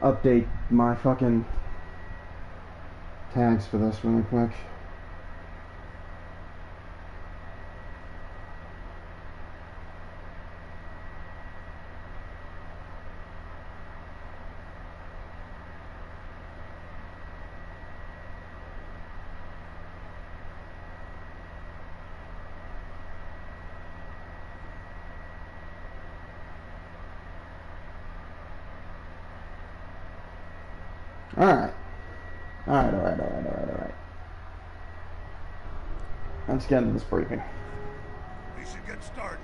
update my fucking tags for this really quick. Alright. Alright. Let's get into this briefing. We should get started.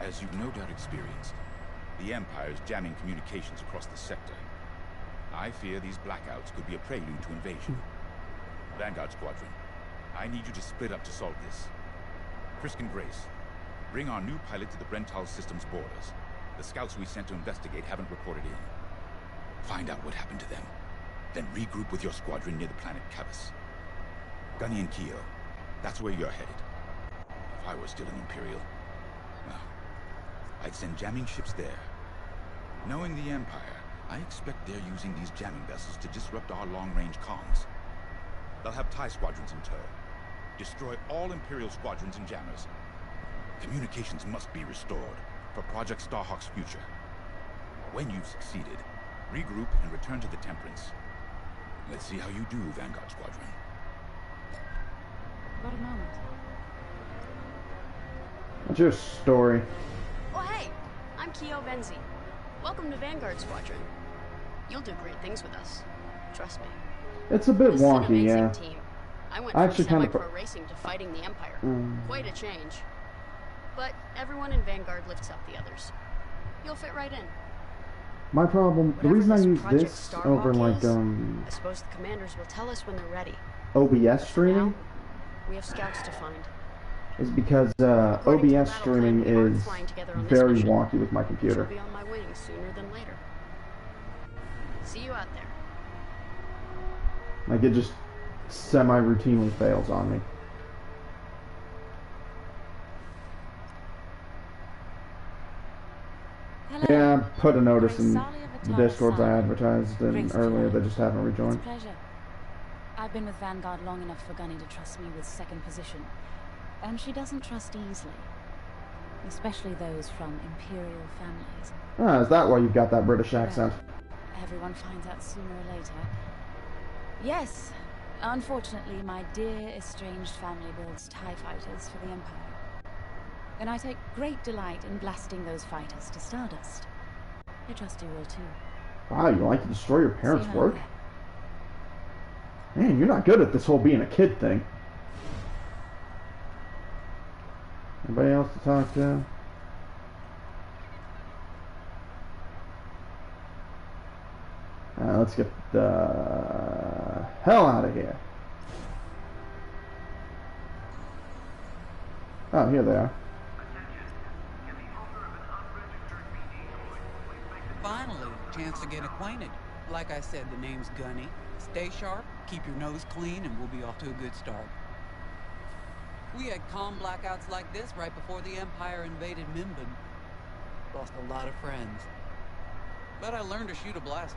As you've no doubt experienced, the Empire is jamming communications across the sector. I fear these blackouts could be a prelude to invasion. Vanguard Squadron, I need you to split up to solve this. Frisk and Grace, bring our new pilot to the Brental Systems borders. The scouts we sent to investigate haven't reported in. Find out what happened to them. Then regroup with your squadron near the planet Cavus. Gunny and Keo, that's where you're headed. If I were still an Imperial, well, I'd send jamming ships there. Knowing the Empire, I expect they're using these jamming vessels to disrupt our long-range comms. They'll have TIE squadrons in tow. Destroy all Imperial squadrons and jammers. Communications must be restored for Project Starhawk's future. When you've succeeded, regroup and return to the Temperance. Let's see how you do, Vanguard Squadron. Got a moment. What's your story? Oh, hey! I'm Keo Benzi. Welcome to Vanguard Squadron. You'll do great things with us. Trust me. It's a bit This is an wonky, amazing yeah. team. I went I from actually kinda semi-pro racing to fighting the Empire. Quite a change. But everyone in Vanguard lifts up the others. You'll fit right in. My problem, the Whatever reason I this use Project this Starhawk over like is, I suppose the commanders will tell us when they're ready. OBS streaming Now, we have scouts to find. is because According to the OBS battle streaming plan, we aren't is flying together on this very mission. wonky with my She'll computer. be on my wing sooner than later. See you out there. Like it just semi-routinely fails on me. Hello. Yeah, I put a notice in Sorry of the a Discords I time. advertised in Great to earlier. know. They just haven't It's a rejoined. pleasure. I've been with Vanguard long enough for Gunny to trust me with second position, and she doesn't trust easily, especially those from Imperial families. Ah, is that why you've got that British accent? Everyone finds out sooner or later. Yes, unfortunately, my dear estranged family builds TIE fighters for the Empire. And I take great delight in blasting those fighters to stardust. I trust you will too. Wow, you like to destroy your parents' See you work? later. Man, you're not good at this whole being a kid thing. Anybody else to talk to? Let's get the hell out of here. Oh, here they are. Finally, chance to get acquainted. Like I said, the name's Gunny. Stay sharp, keep your nose clean, and we'll be off to a good start. We had calm blackouts like this right before the Empire invaded Minban. Lost a lot of friends. But I learned to shoot a blaster.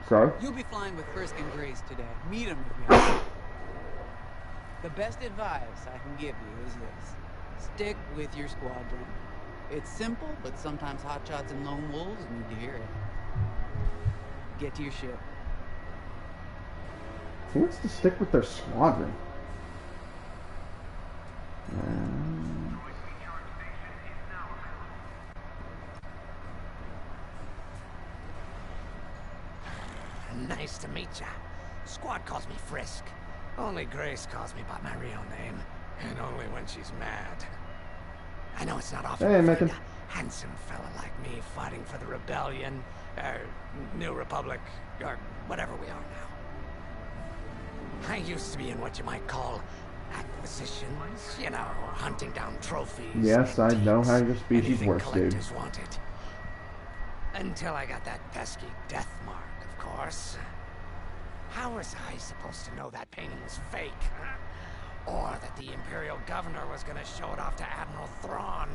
Sorry. You'll be flying with Frisk and Grace today. Meet them if you want. The best advice I can give you is this. Stick with your squadron. It's simple, but sometimes hotshots and lone wolves need to hear it. Get to your ship. Who wants to stick with their squadron? Nice to meet ya. Squad calls me Frisk. Only Grace calls me by my real name. And only when she's mad. I know it's not often Hey, to find Megan. a handsome fella like me fighting for the Rebellion, or New Republic, or whatever we are now. I used to be in what you might call acquisitions, you know, hunting down trophies. Yes, I know how your antiques, species anything works, dude. collectors wanted. Until I got that pesky death mark, of course. How was I supposed to know that painting was fake, huh? Or that the Imperial Governor was gonna show it off to Admiral Thrawn?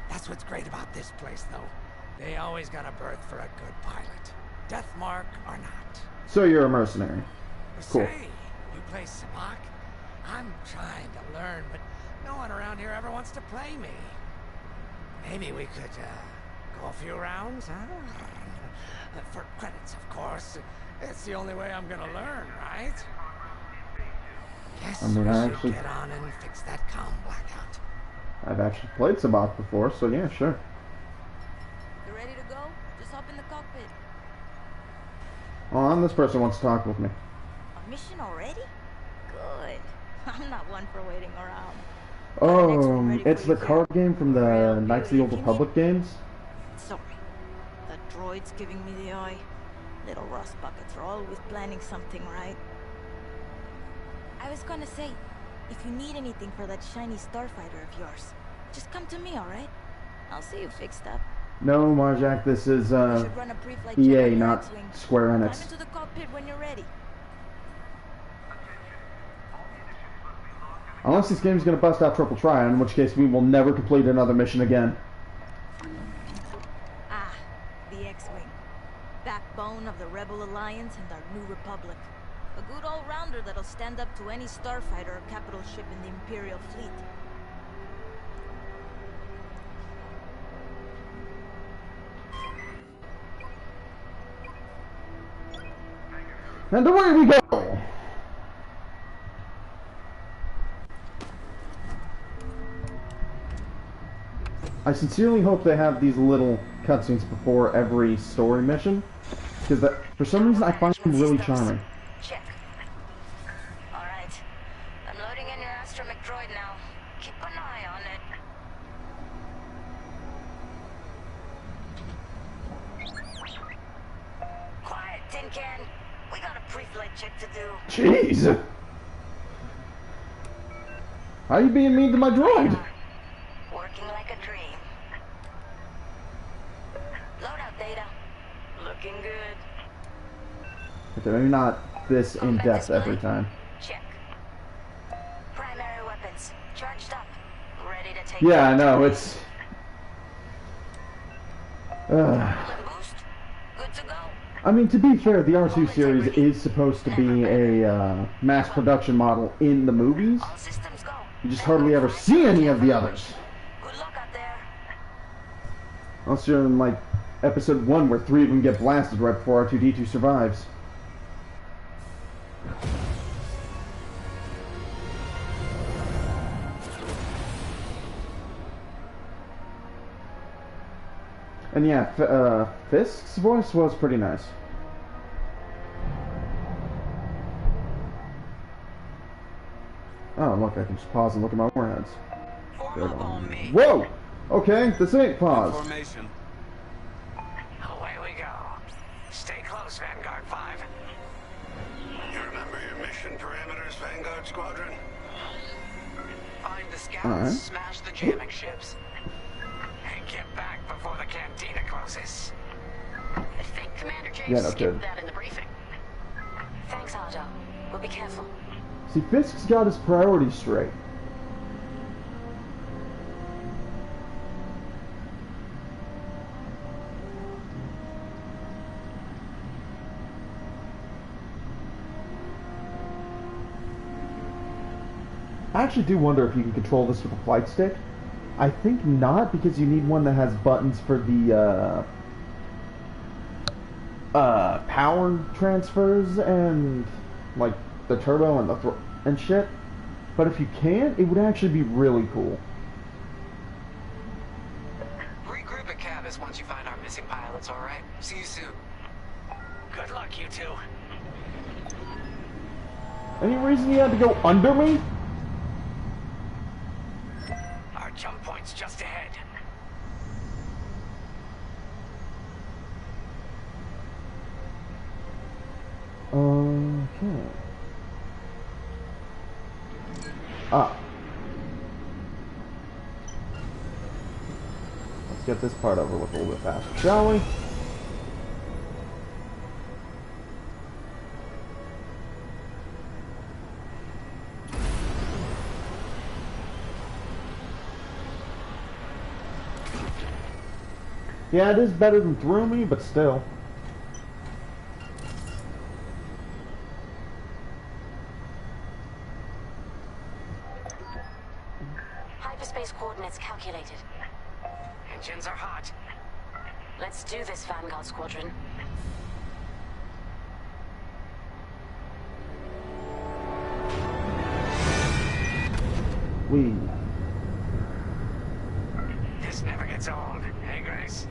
That's what's great about this place, though. They always got a berth for a good pilot. Death mark or not. So you're a mercenary. Cool. Say, you play Sabak? I'm trying to learn, but no one around here ever wants to play me. Maybe we could, go a few rounds, huh? For credits, of course. It's the only way I'm gonna learn, right? Guess I mean, we I should actually- get on and fix that comm blackout. I've actually played Sabak before, so yeah, sure. You ready to go? Just hop in the cockpit. Oh, and this person wants to talk with me. A mission already? Good. I'm not one for waiting around. It's the card game from the Knights of the Old Republic games. Sorry. That droid's giving me the eye. Little rust buckets are always planning something, right? I was gonna say, if you need anything for that shiny starfighter of yours, just come to me, alright? I'll see you fixed up. No, Marjak, this is We should run a pre-flight check EA, on your not X-Wing. Square Climb Enix. into the cockpit when you're ready. Unless this game's gonna bust out Triple Triad, in which case we will never complete another mission again. Ah, the X-Wing. Backbone of the Rebel Alliance and our new Republic. A good all-rounder that'll stand up to any starfighter or capital ship in the Imperial fleet. And away we go! I sincerely hope they have these little cutscenes before every story mission, because for some reason I find them really charming. Check. Alright. I'm loading in your astromech droid now. Keep an eye on it. Quiet, Tin Can. We got a pre-flight check to do. Jeez! How you being mean to my droid? Working like a dream. Loadout data. Looking good. Okay, maybe not this in-depth every time. Check. Primary weapons. Charged up. Ready to take Yeah, I know, it's... Limb boost. Good to go. I mean, to be fair, the R2 series is supposed to be a mass production model in the movies. All systems go. You just hardly ever see any of the others. Good luck out there. Unless you're in, like, episode 1 where 3 of them get blasted right before R2-D2 survives. And yeah, Fisk's voice was pretty nice. Oh, look, I can just pause and look at my warheads. Form up on me. Whoa! Okay, this ain't pause. Formation. Away we go. Stay close, Vanguard 5. You remember your mission parameters, Vanguard Squadron? Find the scouts, Alright. smash the jamming ships, and get back before the cantina closes. I think Commander James Yeah, no skipped kidding. that in the briefing. Thanks, Otto. We'll be careful. See, Fisk's got his priorities straight. I actually do wonder if you can control this with a flight stick. I think not, because you need one that has buttons for the power transfers and like the turbo and the and shit. But if you can, it would actually be really cool. Regroup at Cabas once you find our missing pilots, alright? See you soon. Good luck, you two. Any reason you had to go under me? Our jump point's just ahead. Okay. Ah. Let's get this part over with a little bit faster, shall we? Yeah, it is better than through me, but still. Hyperspace coordinates calculated. Engines are hot. Let's do this, Vanguard Squadron. We. This never gets old, hey Grace?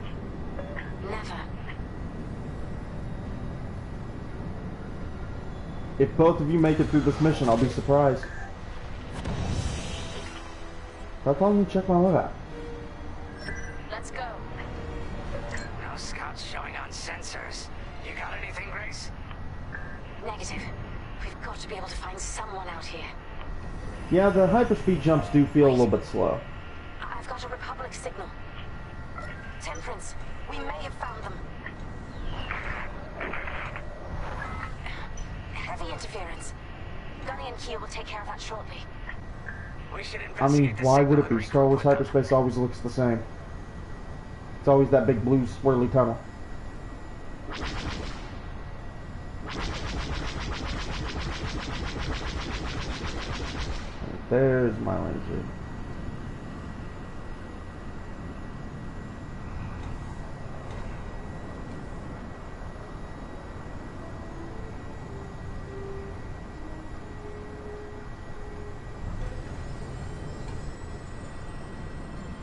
Never. If both of you make it through this mission, I'll be surprised. How come you check my loadout? Let's go. No scouts showing on sensors. You got anything, Grace? Negative. We've got to be able to find someone out here. Yeah, the hyperspeed jumps do feel a little bit slow. I've got a Republic signal. Temperance, we may have found them. Heavy interference. Gunny and Keel will take care of that shortly. We should I investigate mean, the why would signal it be? Star Wars hyperspace always looks the same. It's always that big blue swirly tunnel. There's my laser.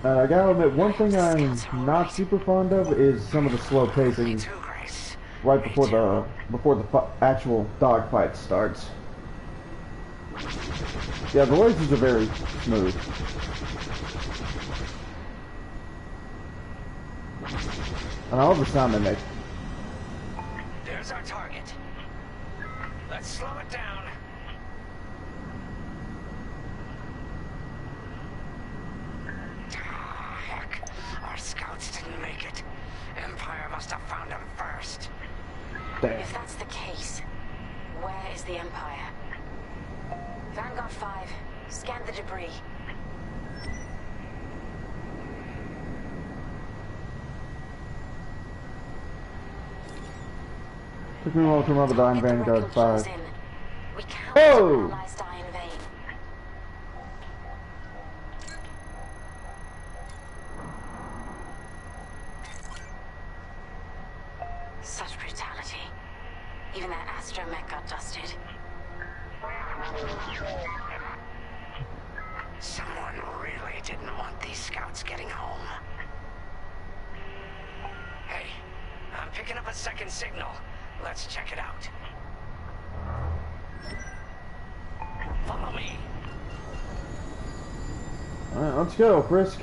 I gotta admit, one thing I'm not super fond of is some of the slow pacing right before the actual dogfight starts. Yeah, the lasers are very smooth. And I love the sound they make. There's our target. Let's slow it down. Heck, our scouts didn't make it. Empire must have found him first. Damn. If that's the case, where is the Empire? Vanguard 5, scan the debris. Took me a while to remember that I'm Vanguard 5. We can't Oh! let allies die in vain. Such brutality. Even that astromech got dusted. Someone really didn't want these scouts getting home. Hey, I'm picking up a second signal. Let's check it out. Follow me. Alright, let's go, Frisk.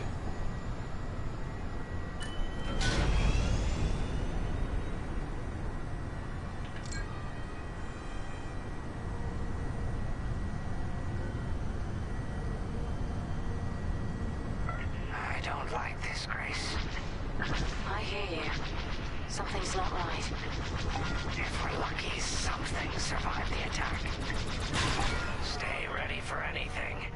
I don't like this, Grace. I hear you. Something's not right. If we're lucky, something survived the attack. Stay ready for anything.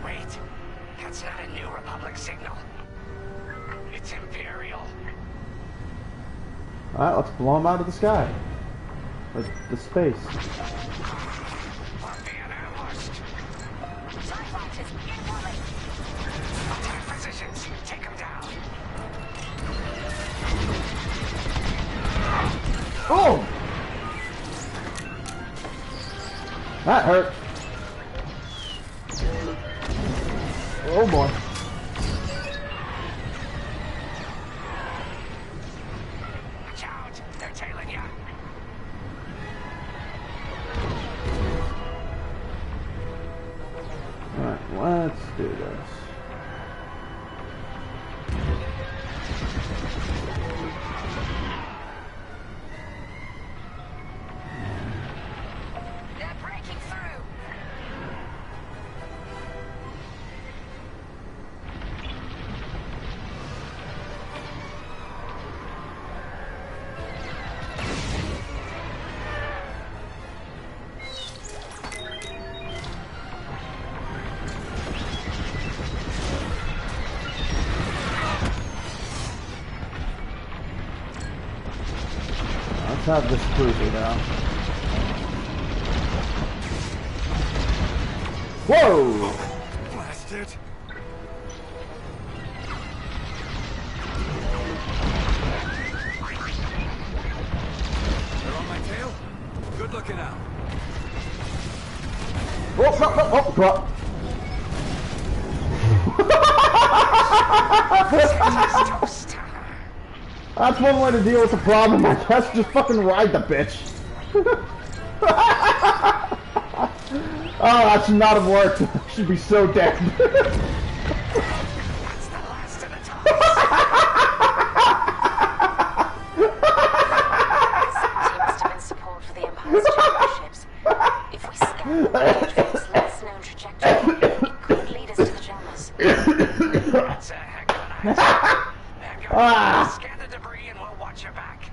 Wait, that's not a New Republic signal. It's Imperial. Alright, let's blow them out of the sky. Or the space. We're being ambushed. TIE fighters, incoming! Attack positions. Take them down. Oh! That hurt. Oh boy. Watch out. They're tailing you. Alright, let's do this. They're breaking through! Let's have this cruiser now. Whoa! Blast it. They're on my tail? Good looking out. Oh. That's one way to deal with the problem, I guess. Just fucking ride the bitch. Oh, that should not have worked. I should be so dead. That's the last of the time. This must have been support for the Empire's jamming ships. If we scan the less known trajectory, it could lead us to the jammers. That's a heck of an idea. Vanguard, scan the debris and we'll watch your back.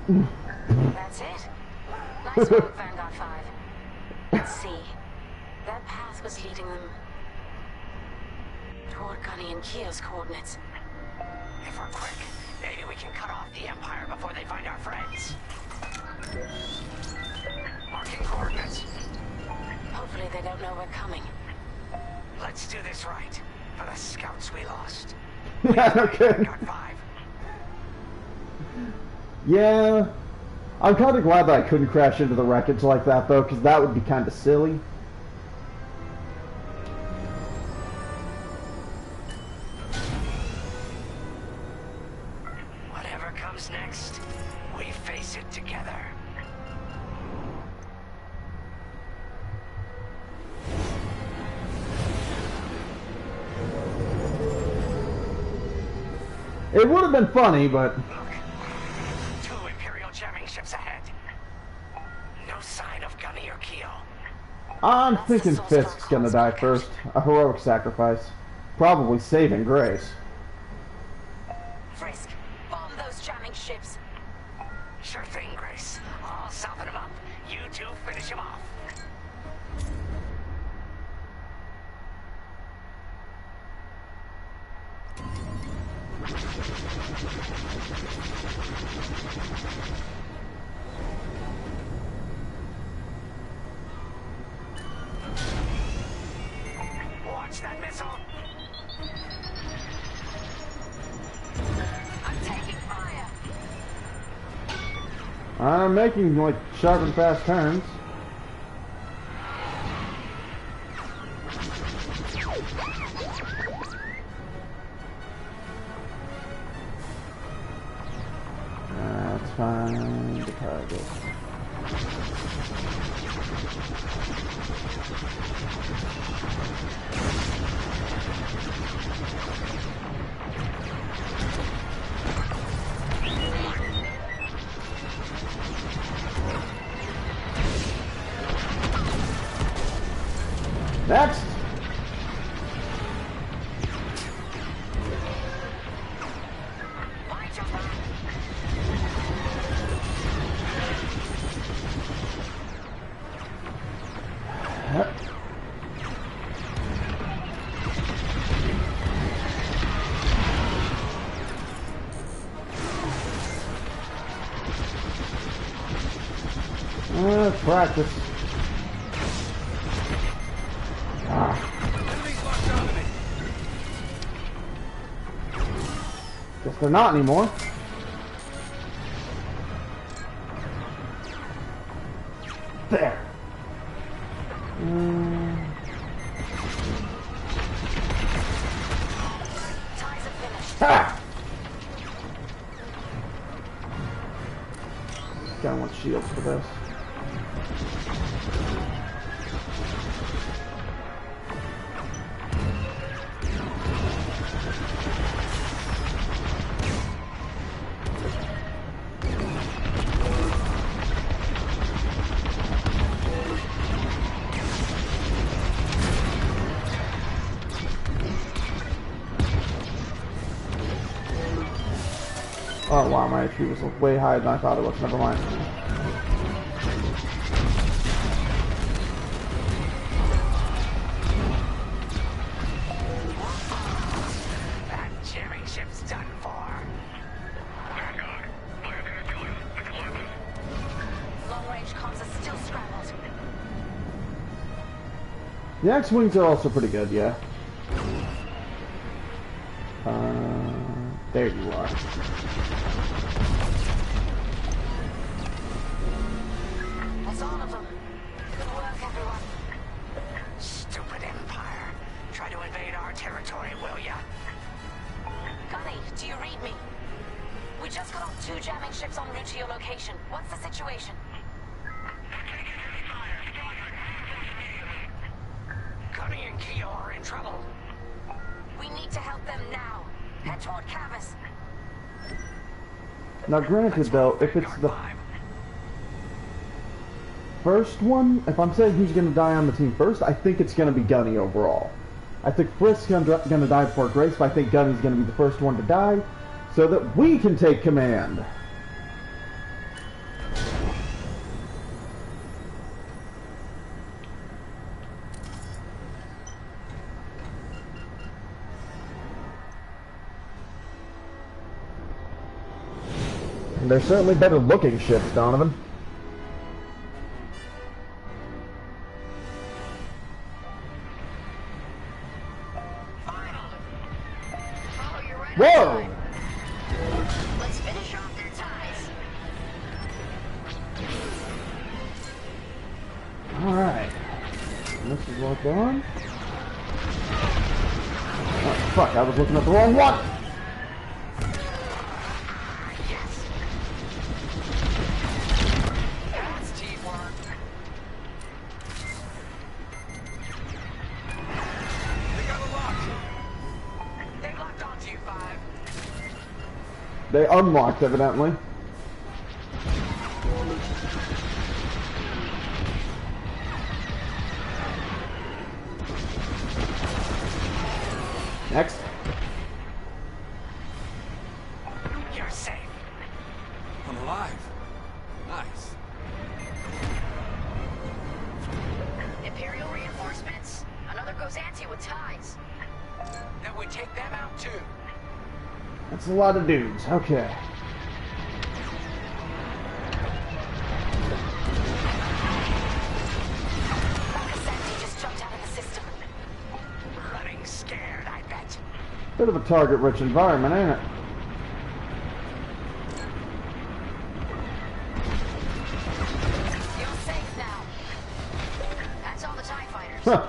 That's it. Nice work, Vanguard 5. Let's see. That path was leading them toward Gunny and Keo's coordinates. If we're quick, maybe we can cut off the Empire before they find our friends. Marking coordinates. Hopefully they don't know we're coming. Let's do this right. For the scouts we lost. Yeah, okay. Vanguard 5. Yeah. I'm kind of glad that I couldn't crash into the wreckage like that, though, because that would be kind of silly. Whatever comes next, we face it together. It would have been funny, but... Look. 2 Imperial jamming ships ahead. No sign of Gunny or Keo. I'm thinking Fisk's gonna die first. A heroic sacrifice. Probably saving Grace. Frisk, bomb those jamming ships. Sure thing, Grace. I'll soften him up. You two finish him off. Watch that missile. I'm taking fire. I'm making, like, sharp and fast turns. That's fine. The target. Next! Mind your back. Practice. Enemies locked onto me. Guess they're not anymore. There. Ties are finished. Ha! Kinda want shields for this. Oh wow, my HP was way higher than I thought it was. Never mind. The X-Wings are also pretty good, yeah. There you are. That's all of them. Good work, everyone. Stupid Empire. Try to invade our territory, will ya? Gunny, do you read me? We just got off 2 jamming ships en route to your location. What's the situation? Gunny and Keo are in trouble. We need to help them now. Head toward Cavis. Now granted though, if it's the first one, if I'm saying who's going to die on the team first, I think it's going to be Gunny overall. I think Frisk's going to die before Grace, but I think Gunny's going to be the first one to die, so that we can take command. And they're certainly better looking ships, Donovan. Whoa! Let's finish off their ties. Alright. This is locked on. Oh, fuck, I was looking at the wrong one! That's teamwork. They got a lock. They locked onto you, 5. They unlocked, evidently. Next. You're safe. I'm alive. Nice. Imperial reinforcements. Another Gozanti with ties. Then we take them out too. That's a lot of dudes. Okay. Gozanti just jumped out of the system. Running scared, I bet. Bit of a target-rich environment, ain't it? You're safe now. That's all the TIE fighters. Huh.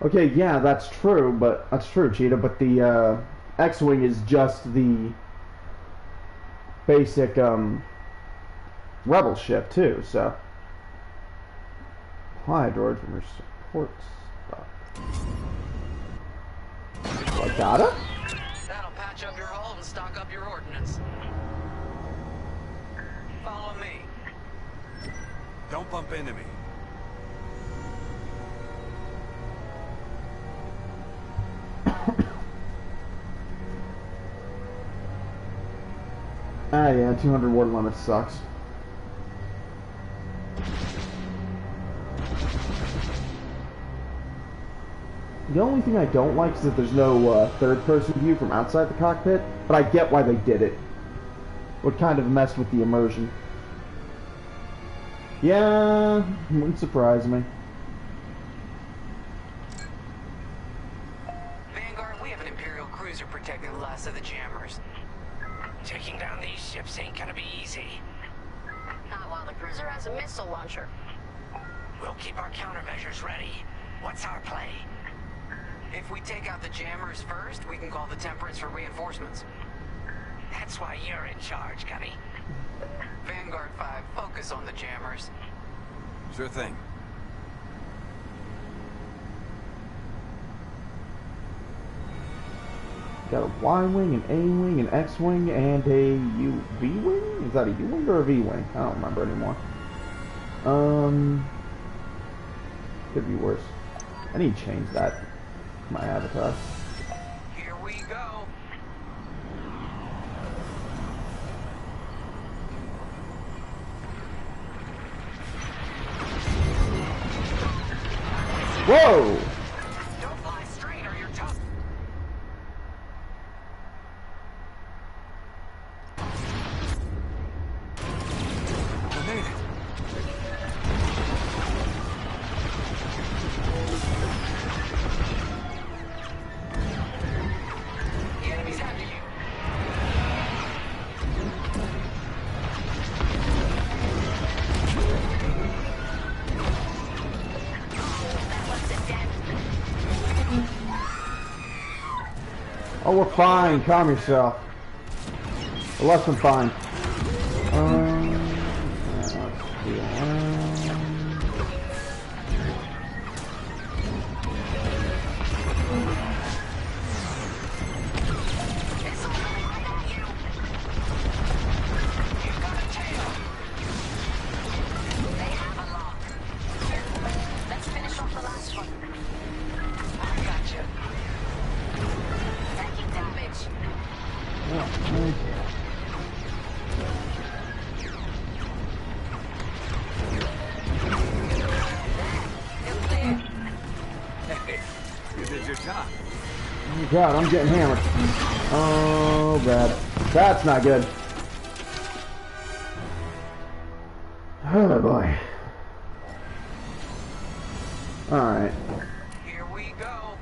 Okay, yeah, that's true, Cheetah, but the X-Wing is just the basic rebel ship too, so apply droid from your support stock. So I gotta? That'll patch up your hull and stock up your ordnance. Follow me. Don't bump into me. Ah, yeah, 200 word limit sucks. The only thing I don't like is that there's no third-person view from outside the cockpit, but I get why they did it. Would kind of mess with the immersion. Yeah, wouldn't surprise me. Vanguard, we have an Imperial cruiser protecting the last of the jammers. Taking down these ships ain't gonna be easy. Not while the cruiser has a missile launcher. We'll keep our countermeasures ready. What's our play? If we take out the jammers first, we can call the Temperance for reinforcements. That's why you're in charge, Gunny. Vanguard 5, focus on the jammers. Sure thing. Got a Y-wing, an A-wing, an X-wing, and a V-wing? Is that a U-wing or a V-wing? I don't remember anymore. Could be worse. I need to change that. My avatar. Here we go. Whoa! Don't fly straight or you're tough. made it. The enemy's after you. That one's a dead. Oh, we're fine. Calm yourself. We're less than fine. Let's do Oh God, I'm getting hammered. Oh, bad. That's not good. Oh boy. Alright. Here we go.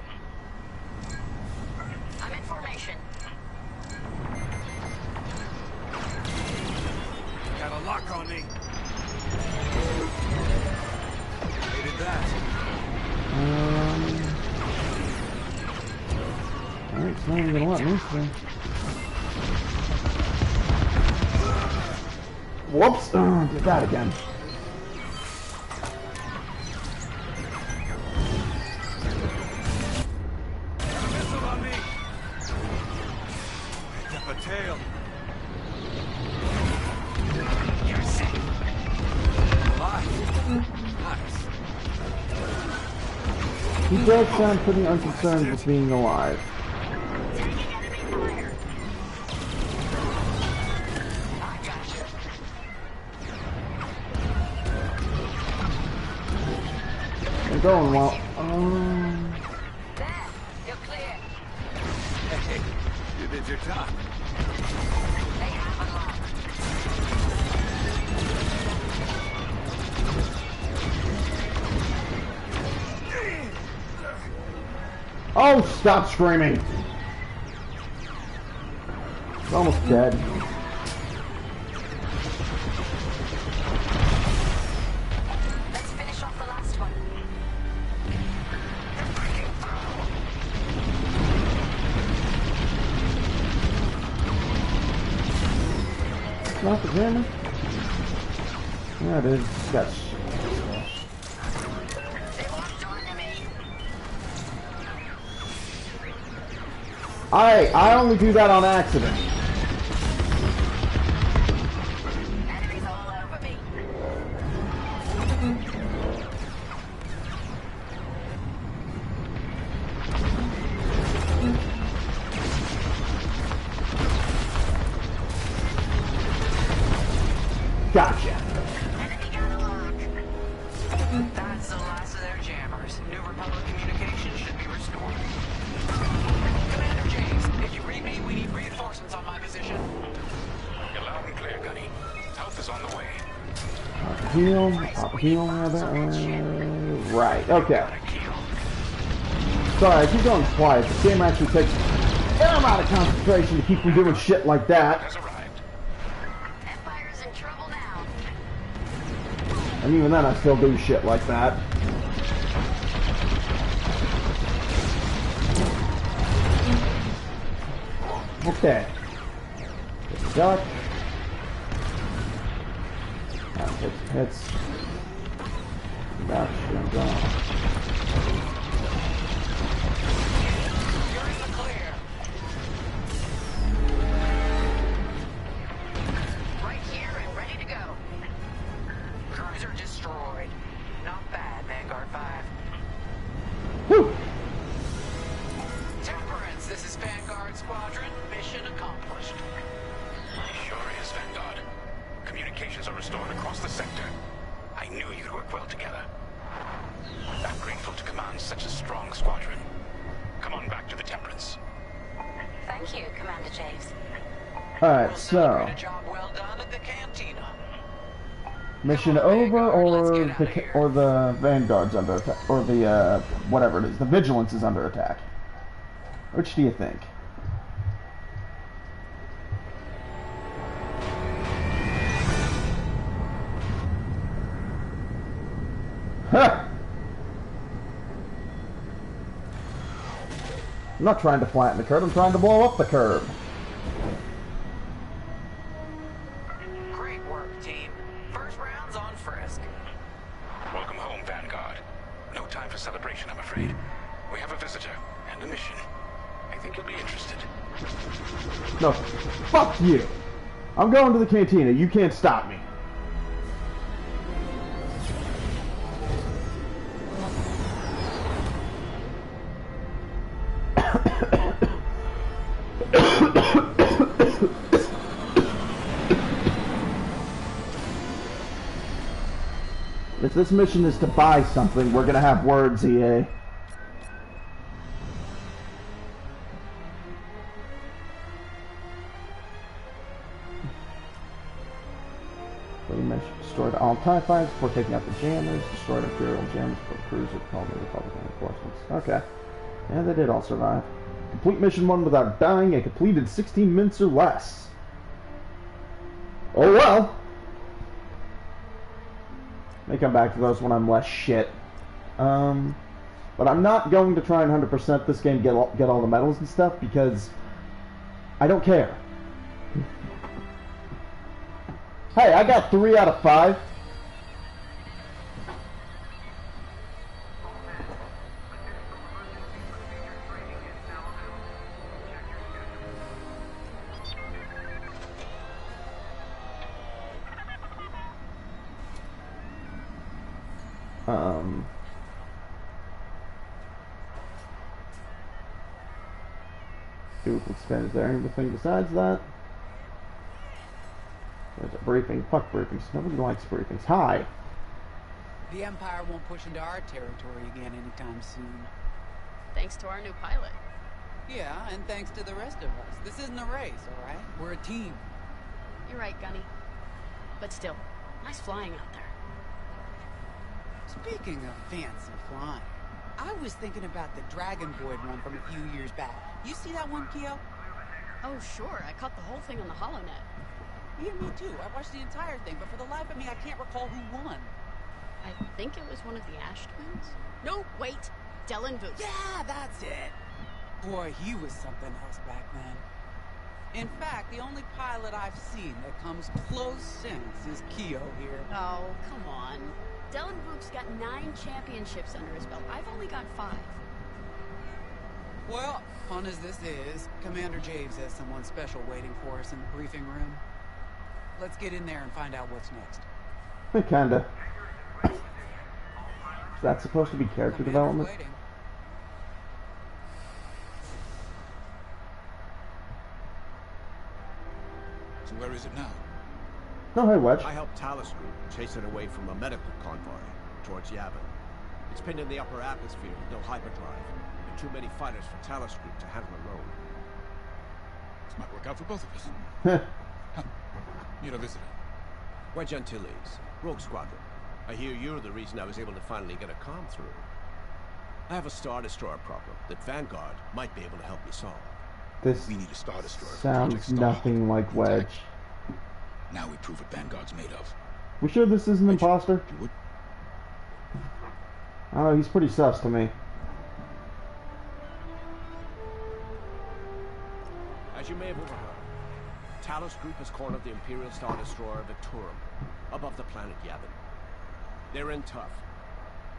I'm in formation. Got a lock on me. Hated that. Alright, it's not even gonna let me through. Whoops! Did that again. Got a missile on me. Picked up a tail. You're safe. Alive. Nice. He does sound pretty unconcerned with being alive. Taking enemy fire. I got you. They're going well. There. You're clear. Hey, you did your time. They have a lock. Oh, stop screaming! It's almost dead. Let's finish off the last one. Not the jammer? Yeah, it is. That's. They walked onto me. I only do that on accident. Enemies all over me. Gotcha. Enemy got a lock. That's the last of their jammers. New Republic communications should be restored. Commander James, if you read me, we need reinforcements on my position. You're loud and clear, Gunny. Help is on the way. Heal, rather. Right, okay. Sorry, I keep going quiet. This game actually takes a fair amount of concentration to keep from doing shit like that. Has arrived. Empire's in trouble now. And even then, I still do shit like that. Okay. Duck. It's that's gone. You're in the clear. Right here and ready to go. Cruiser destroyed. Not bad, Vanguard 5. Whew. Temperance, this is Vanguard Squadron. Mission accomplished. Sure is, Vanguard. Communications are restored across the sector. I knew you'd work well together. I'm grateful to command such a strong squadron. Come on back to the Temperance. Thank you, Commander James. Alright, We'll so celebrate a job well done at the cantina. Mission Come on, over, Vanguard, or the Vanguard's under attack, or the whatever it is, the Vigilance is under attack. Which do you think? Huh! I'm not trying to flatten the curve, I'm trying to blow up the curve. Great work, team. First round's on Frisk. Welcome home, Vanguard. No time for celebration, I'm afraid. We have a visitor and a mission. I think you'll be interested. No, fuck you! I'm going to the cantina, you can't stop me. If this mission is to buy something, we're gonna have words, EA. Destroyed all TIE fighters before taking out the jammers. Destroyed Imperial jammers for cruiser called the Republican reinforcements. Okay. Yeah, they did all survive. Complete mission 1 without dying and completed 16 minutes or less. Oh well. May come back to those when I'm less shit. But I'm not going to try and 100% this game, get all the medals and stuff, because I don't care. Hey, I got 3 out of 5. Dude, expand. Is there anything besides that? There's a briefing. Fuck briefings. Nobody likes briefings. Hi. The Empire won't push into our territory again anytime soon. Thanks to our new pilot. Yeah, and thanks to the rest of us. This isn't a race, all right? We're a team. You're right, Gunny. But still, nice flying out there. Speaking of fancy flying, I was thinking about the Dragon Void run from a few years back. You see that one, Keo? Oh, sure. I caught the whole thing on the HoloNet. Yeah, me too. I watched the entire thing, but for the life of me, I can't recall who won. I think it was one of the Ash twins. No, wait. Dylan Booth. Yeah, that's it. Boy, he was something else back then. In fact, the only pilot I've seen that comes close since is Keo here. Oh, come on. Dylan Book's got 9 championships under his belt. I've only got 5. Well, fun as this is, Commander Javes has someone special waiting for us in the briefing room. Let's get in there and find out what's next. Kinda. Is that supposed to be character development? Waiting. So where is it now? Oh, hey, Wedge. I helped Talus Group chase it away from a medical convoy towards Yavin. It's pinned in the upper atmosphere with no hyperdrive, and too many fighters for Talus Group to handle alone. This might work out for both of us. Huh. Meet a visitor. Wedge Antilles, Rogue Squadron. I hear you're the reason I was able to finally get a comm through. I have a Star Destroyer problem that Vanguard might be able to help me solve. This We need a Star Destroyer. for sounds Project Starhawk. nothing like Wedge. Now we prove what Vanguard's made of. We sure this is an Wedge, imposter? you would? I don't know, he's pretty sus to me. As you may have overheard, Talus Group has cornered the Imperial Star Destroyer Victorum above the planet Yavin. They're in tough,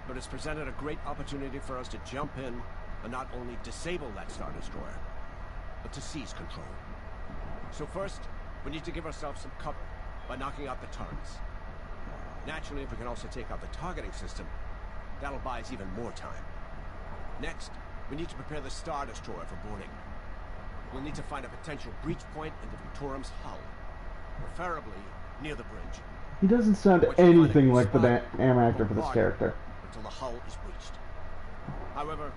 but it's presented a great opportunity for us to jump in and not only disable that Star Destroyer, but to seize control. So first, we need to give ourselves some cover by knocking out the turrets. Naturally, if we can also take out the targeting system, that'll buy us even more time. Next, we need to prepare the Star Destroyer for boarding. We'll need to find a potential breach point in the Victorum's hull, preferably near the bridge. He doesn't sound Once you find a anything good like the spot, damn actor for this bombard character. until the hull is breached. However,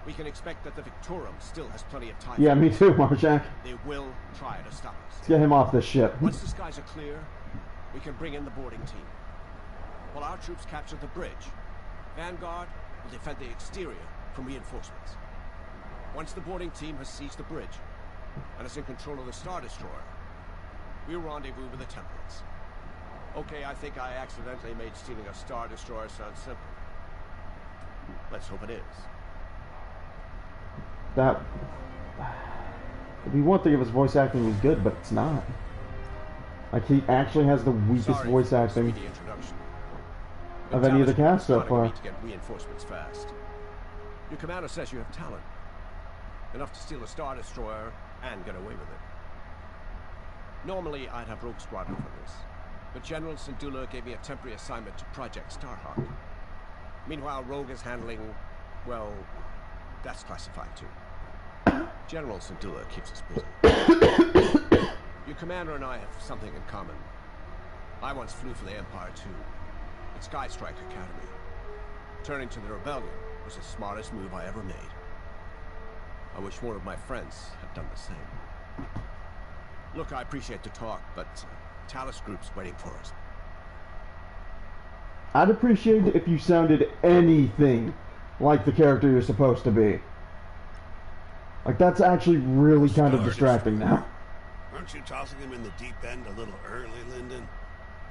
we can expect that the Victorum still has plenty of time. Yeah, me too, Marshak. They will try to stop us. Let's get him off this ship. Once the skies are clear, we can bring in the boarding team. while our troops capture the bridge. Vanguard will defend the exterior from reinforcements. Once the boarding team has seized the bridge and is in control of the Star Destroyer, we'll rendezvous with the Templars. Okay, I think I accidentally made stealing a Star Destroyer sound simple. Let's hope it is. That... It'd be one thing if his voice acting was good, but it's not. Like, he actually has the weakest voice acting of any of the cast so far. To get reinforcements fast. Your commander says you have talent. Enough to steal a Star Destroyer and get away with it. Normally, I'd have Rogue Squadron for this. But General Syndulla gave me a temporary assignment to Project Starhawk. Meanwhile, Rogue is handling... well, that's classified too. General Syndulla keeps us busy. Your commander and I have something in common. I once flew for the Empire too. At Sky Strike Academy. Turning to the rebellion was the smartest move I ever made. I wish more of my friends had done the same. Look, I appreciate the talk, but Talos Group's waiting for us. I'd appreciate it if you sounded anything like the character you're supposed to be. Like, that's actually really kind of distracting now. Aren't you tossing him in the deep end a little early, Lyndon?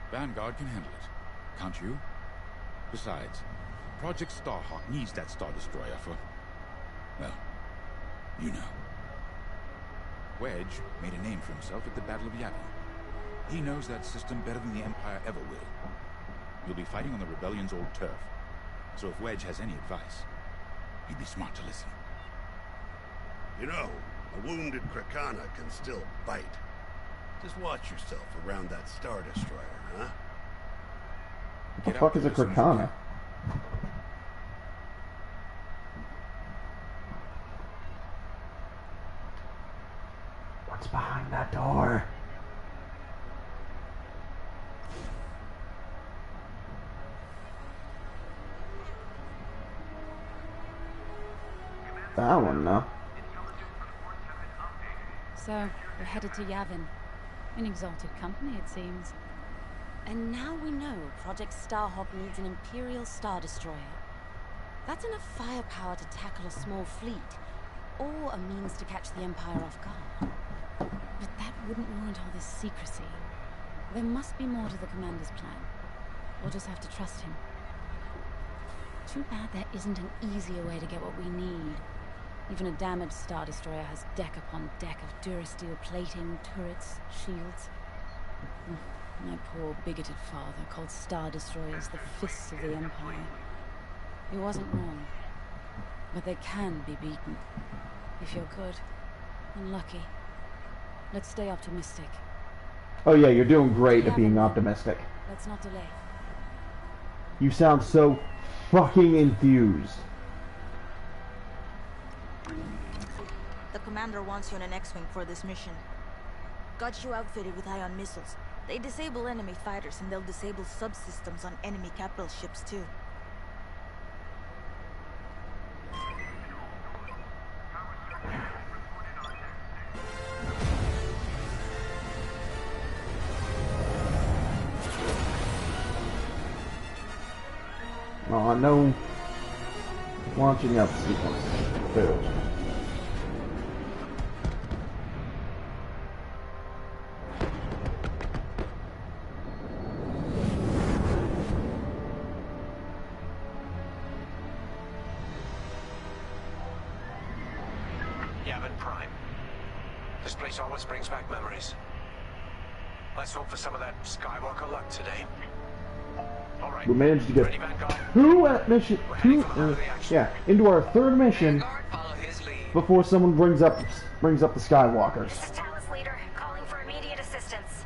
Vanguard can handle it. Can't you? Besides, Project Starhawk needs that Star Destroyer for... well, you know. Wedge made a name for himself at the Battle of Yavin. He knows that system better than the Empire ever will. You'll be fighting on the Rebellion's old turf. So if Wedge has any advice, he'd be smart to listen. You know, a wounded Krakana can still bite. Just watch yourself around that Star Destroyer, huh? What the fuck is a Krakana? What's behind that door? That one, no. So, we're headed to Yavin. In exalted company, it seems. And now we know Project Starhawk needs an Imperial Star Destroyer. That's enough firepower to tackle a small fleet, or a means to catch the Empire off guard. But that wouldn't warrant all this secrecy. There must be more to the commander's plan. We'll just have to trust him. Too bad there isn't an easier way to get what we need. Even a damaged Star Destroyer has deck upon deck of Durasteel plating, turrets, shields. My poor bigoted father called Star Destroyers the fists of the Empire. He wasn't wrong. But they can be beaten. If you're good and lucky. Let's stay optimistic. Oh yeah, you're doing great at being optimistic. Let's not delay. You sound so fucking enthused. The commander wants you in an X-Wing for this mission. Got you outfitted with ion missiles. They disable enemy fighters and they'll disable subsystems on enemy capital ships too. Oh, no launching up sequence. Failed. Yavin Prime. This place always brings back memories. Let's hope for some of that Skywalker luck today. All right. We managed to get Ready, Vanguard? two at mission, into our third mission before someone brings up the Skywalkers. This is Talos Leader, calling for immediate assistance.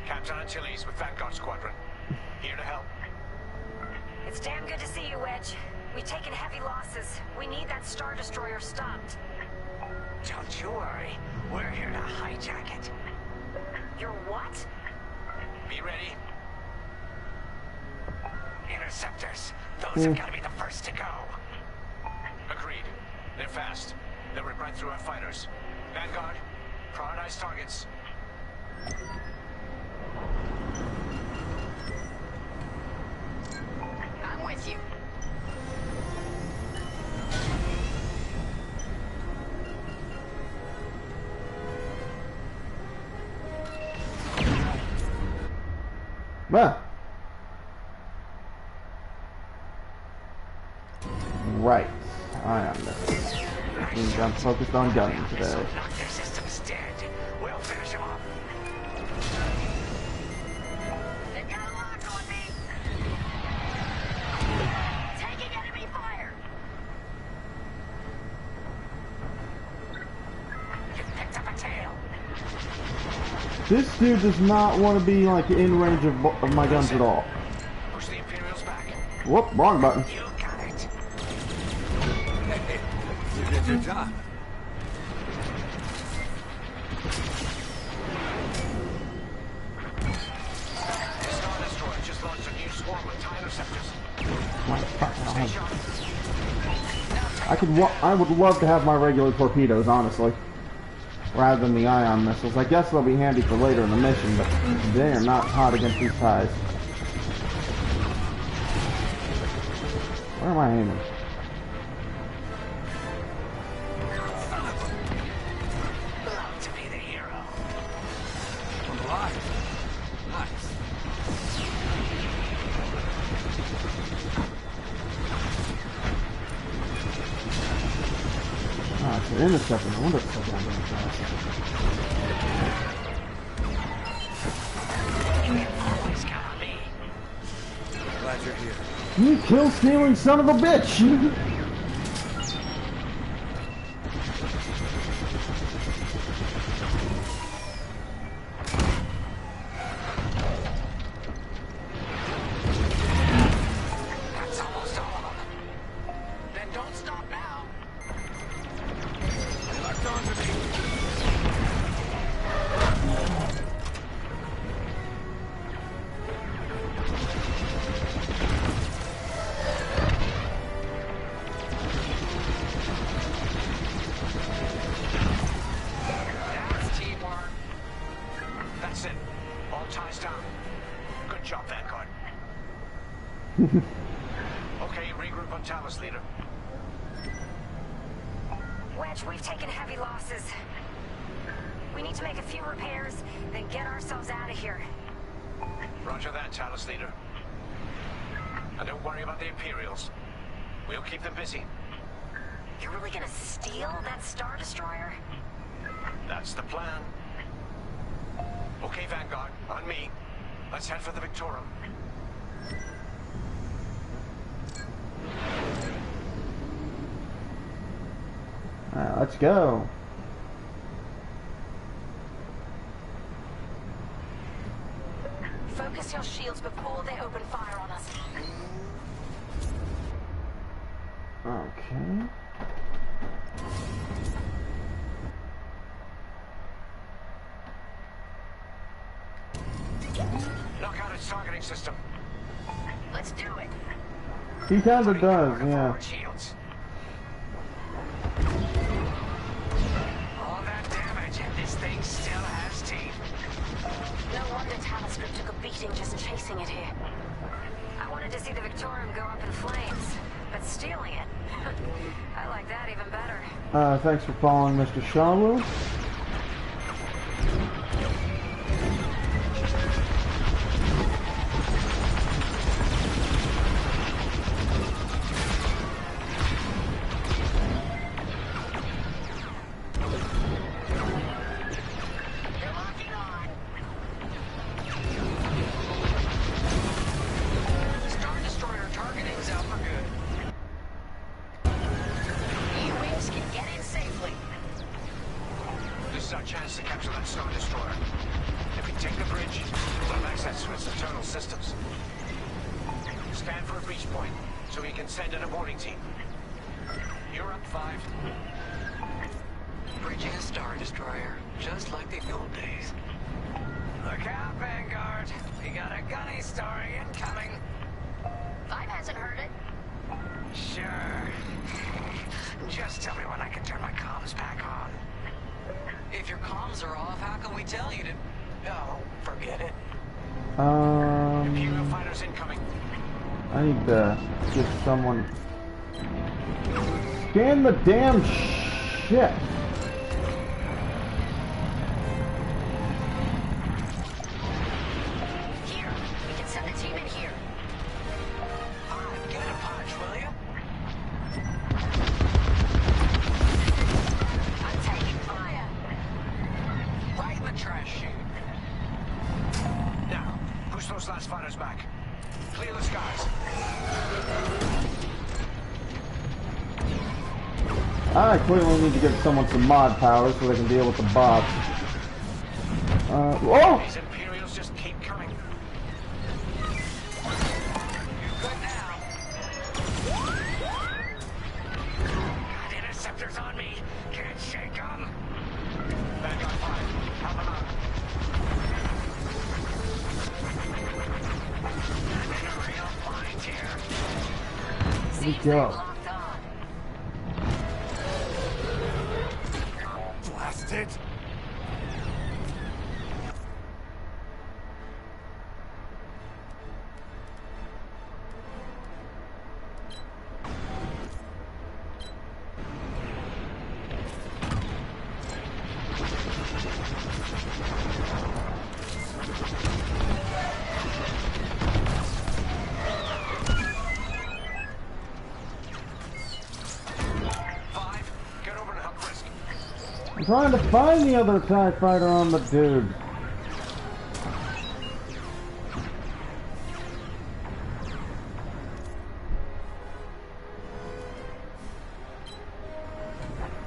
Captain Antilles with Vanguard Squadron. Here to help. It's damn good to see you, Wedge. We've taken heavy losses. We need that Star Destroyer stopped. Don't you worry. We're here to hijack it. You're what? Be ready. Interceptors. Those have got to be the first to go. Agreed. They're fast. They'll rip right through our fighters. Vanguard, prioritize targets. Ah. Right. Ion missiles. Means I'm focused on gunning today. Knock their systems dead. We'll finish them off. They've got a lock on me. Taking enemy fire. You picked up a tail. This dude does not want to be like in range of my guns at all. Push the Imperials back. Whoop, wrong button. You got it. Hey, you did your job. The Star Destroyer just launched a new swarm of TIE interceptors. My fucking I would love to have my regular torpedoes, honestly, rather than the ion missiles. I guess they'll be handy for later in the mission, but they are not hot against these TIEs. Where am I aiming? Love to be the hero. I'm alive. Nice. Ah, it's an interceptor. I wonder if it's so goddamn fast. You can always count on me. Glad you're here. You kill-stealing son of a bitch! That's almost all of them. Then don't stop now. Locked on to me. That's teamwork. That's it. All ties down. Good job, Vanguard. Okay, regroup on Talos, leader. Wedge, we've taken heavy losses. We need to make a few repairs, then get ourselves out of here. Roger that, Talos, leader. And don't worry about the Imperials. We'll keep them busy. You're really gonna steal that Star Destroyer? That's the plan. Okay, Vanguard, on me. Let's head for the Victorum. Alright, let's go. Focus your shields before they open fire on us. Okay. Knock out its targeting system. Let's do it. He kinda Putting does, power to yeah. forward shields. All that damage, and this thing still has teeth. No wonder Talos Group took a beating just chasing it here. I wanted to see the Victorium go up in flames, but stealing it, I like that even better. Thanks for following Mr. Shawu. They're locking on. Star Destroyer targeting's out for good. E-Wings can get in safely. This is our chance to capture that Star Destroyer. If we take the bridge, we'll have access to its internal systems. Scan for a breach point, so we can send in a boarding team. You're up, 5. Bridging a Star Destroyer, just like the old days. Look out, Vanguard. We got a gunny story incoming. 5 hasn't heard it. Sure. Just tell me when I can turn my comms back on. If your comms are off, how can we tell you to... No, forget it. Imperial fighters incoming. I need to get someone. Scan the damn shit. Here, we can fighters back. Clear the skies. I clearly need to give someone some mod powers so they can deal with the bots. Whoa! These Imperials just keep coming. You're good now. Got interceptors on me. Can't shake them. Vanguard 5, help them out. I'm in a real bind here. Here we go. Locked on. Blast it! I'm trying to find the other TIE fighter on the dude.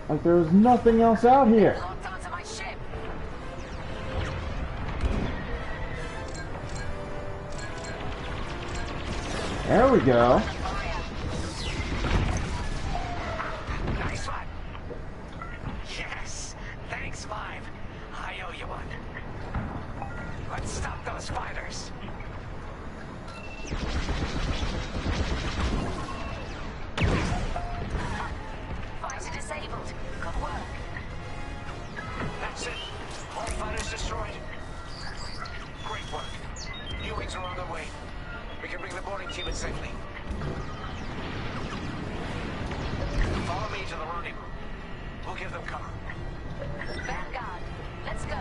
Like there's nothing else out here. Locked onto my ship. There we go. Nice one. Yes. Thanks, Five. I owe you one. Let's stop those fighters. Visor disabled. Good work. That's it. All fighters destroyed. Great work. New wings are on their way. We can bring the boarding team in safely. Follow me to the rendezvous. We'll give them cover. Vanguard, let's go.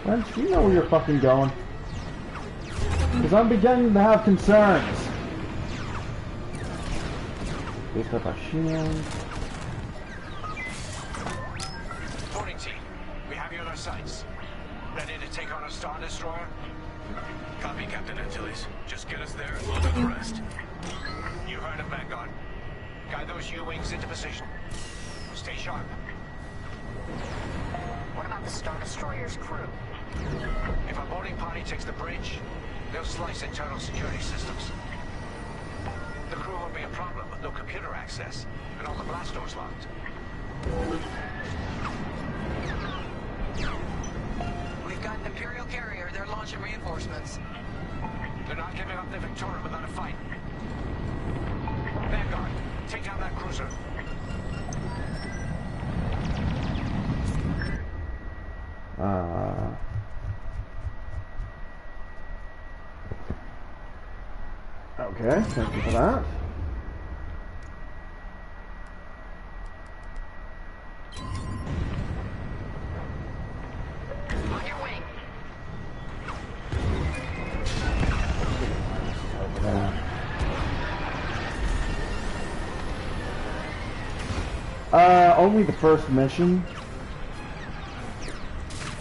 French, do you know where you're fucking going? Because I'm beginning to have concerns. Based up our shield. Boarding team, we have you on our sights. Ready to take on a Star Destroyer? Copy, Captain Antilles. Just get us there and we'll do the rest. You heard him, Vanguard. Guide those U-wings into position. Stay sharp. What about the Star Destroyer's crew? If our boarding party takes the bridge, they'll slice internal security systems. The crew won't be a problem with no computer access, and all the blast doors locked. We've got an Imperial carrier. They're launching reinforcements. They're not giving up the Victoria without a fight. Vanguard, take down that cruiser. Okay, thank you for that. On your wing. Only the first mission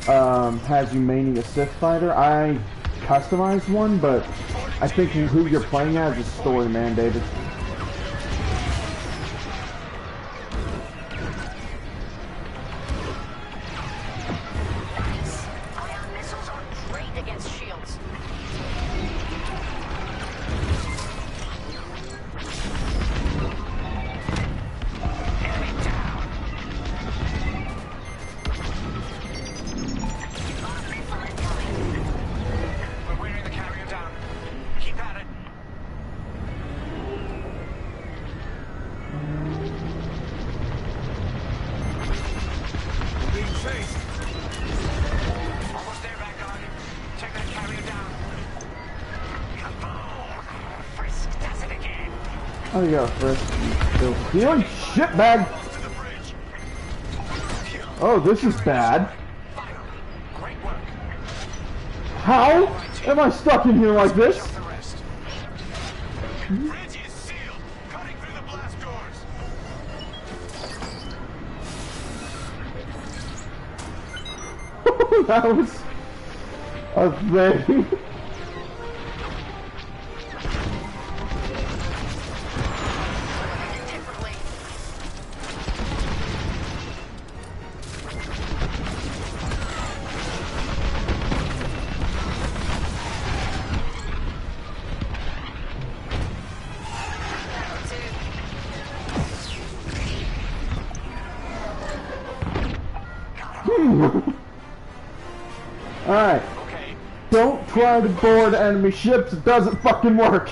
has you mainly a Sith fighter. I customized one, but I think who you're playing as is story mandated. Nice. Ion missiles are great against shields. Enemy down. Missile incoming. We're wearing the carrier down. Keep at it. We're being chased. Almost there, Vanguard. Take that carrier down. Kaboom! Frisk does it again. Oh, you got Frisk. Still stealing shitbag. Close to the bridge. Kill. Oh, this is bad. Finally. Great work. How am I stuck in here like this? The rest. Bridge is sealed. Cutting through the blast doors. That was a thing. Alright. Okay. Don't try to board enemy ships, it doesn't fucking work.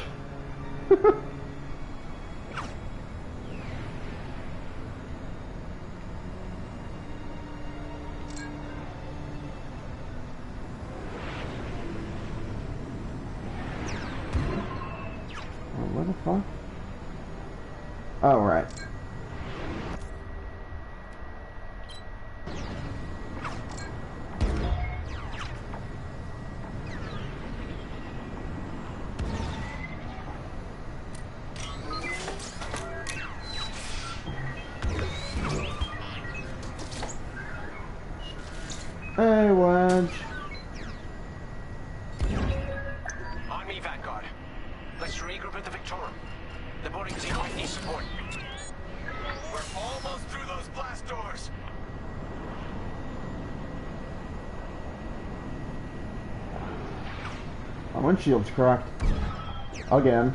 What the fuck? Oh, right. Hey, Wedge. On me, Vanguard. Let's regroup at the Victorum. The boarding team might need support. We're almost through those blast doors. My windshield's cracked. Again.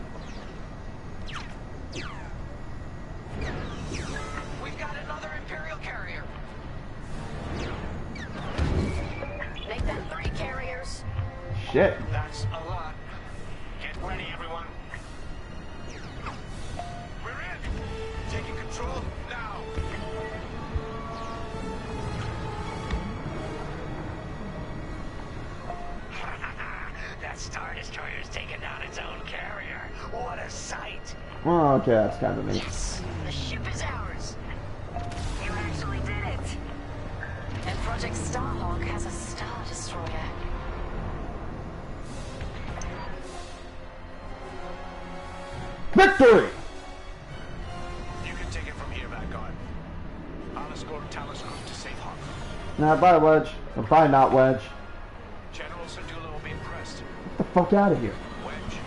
We've got another Imperial carrier. Make that 3 carriers. Shit. That's a lot. Get ready, everyone. We're in. Taking control now. That Star Destroyer's taken down its own carrier. What a sight. Well, okay, that's kind of neat. Yes, the ship is ours. You actually did it. And Project Starhawk has a Star Destroyer. Victory! You can take it from here, Vanguard. I'll escort Talos Group to safe harbor. Nah, bye, Wedge. Or bye, not Wedge. General Sedula will be impressed. Get the fuck out of here. Wedge.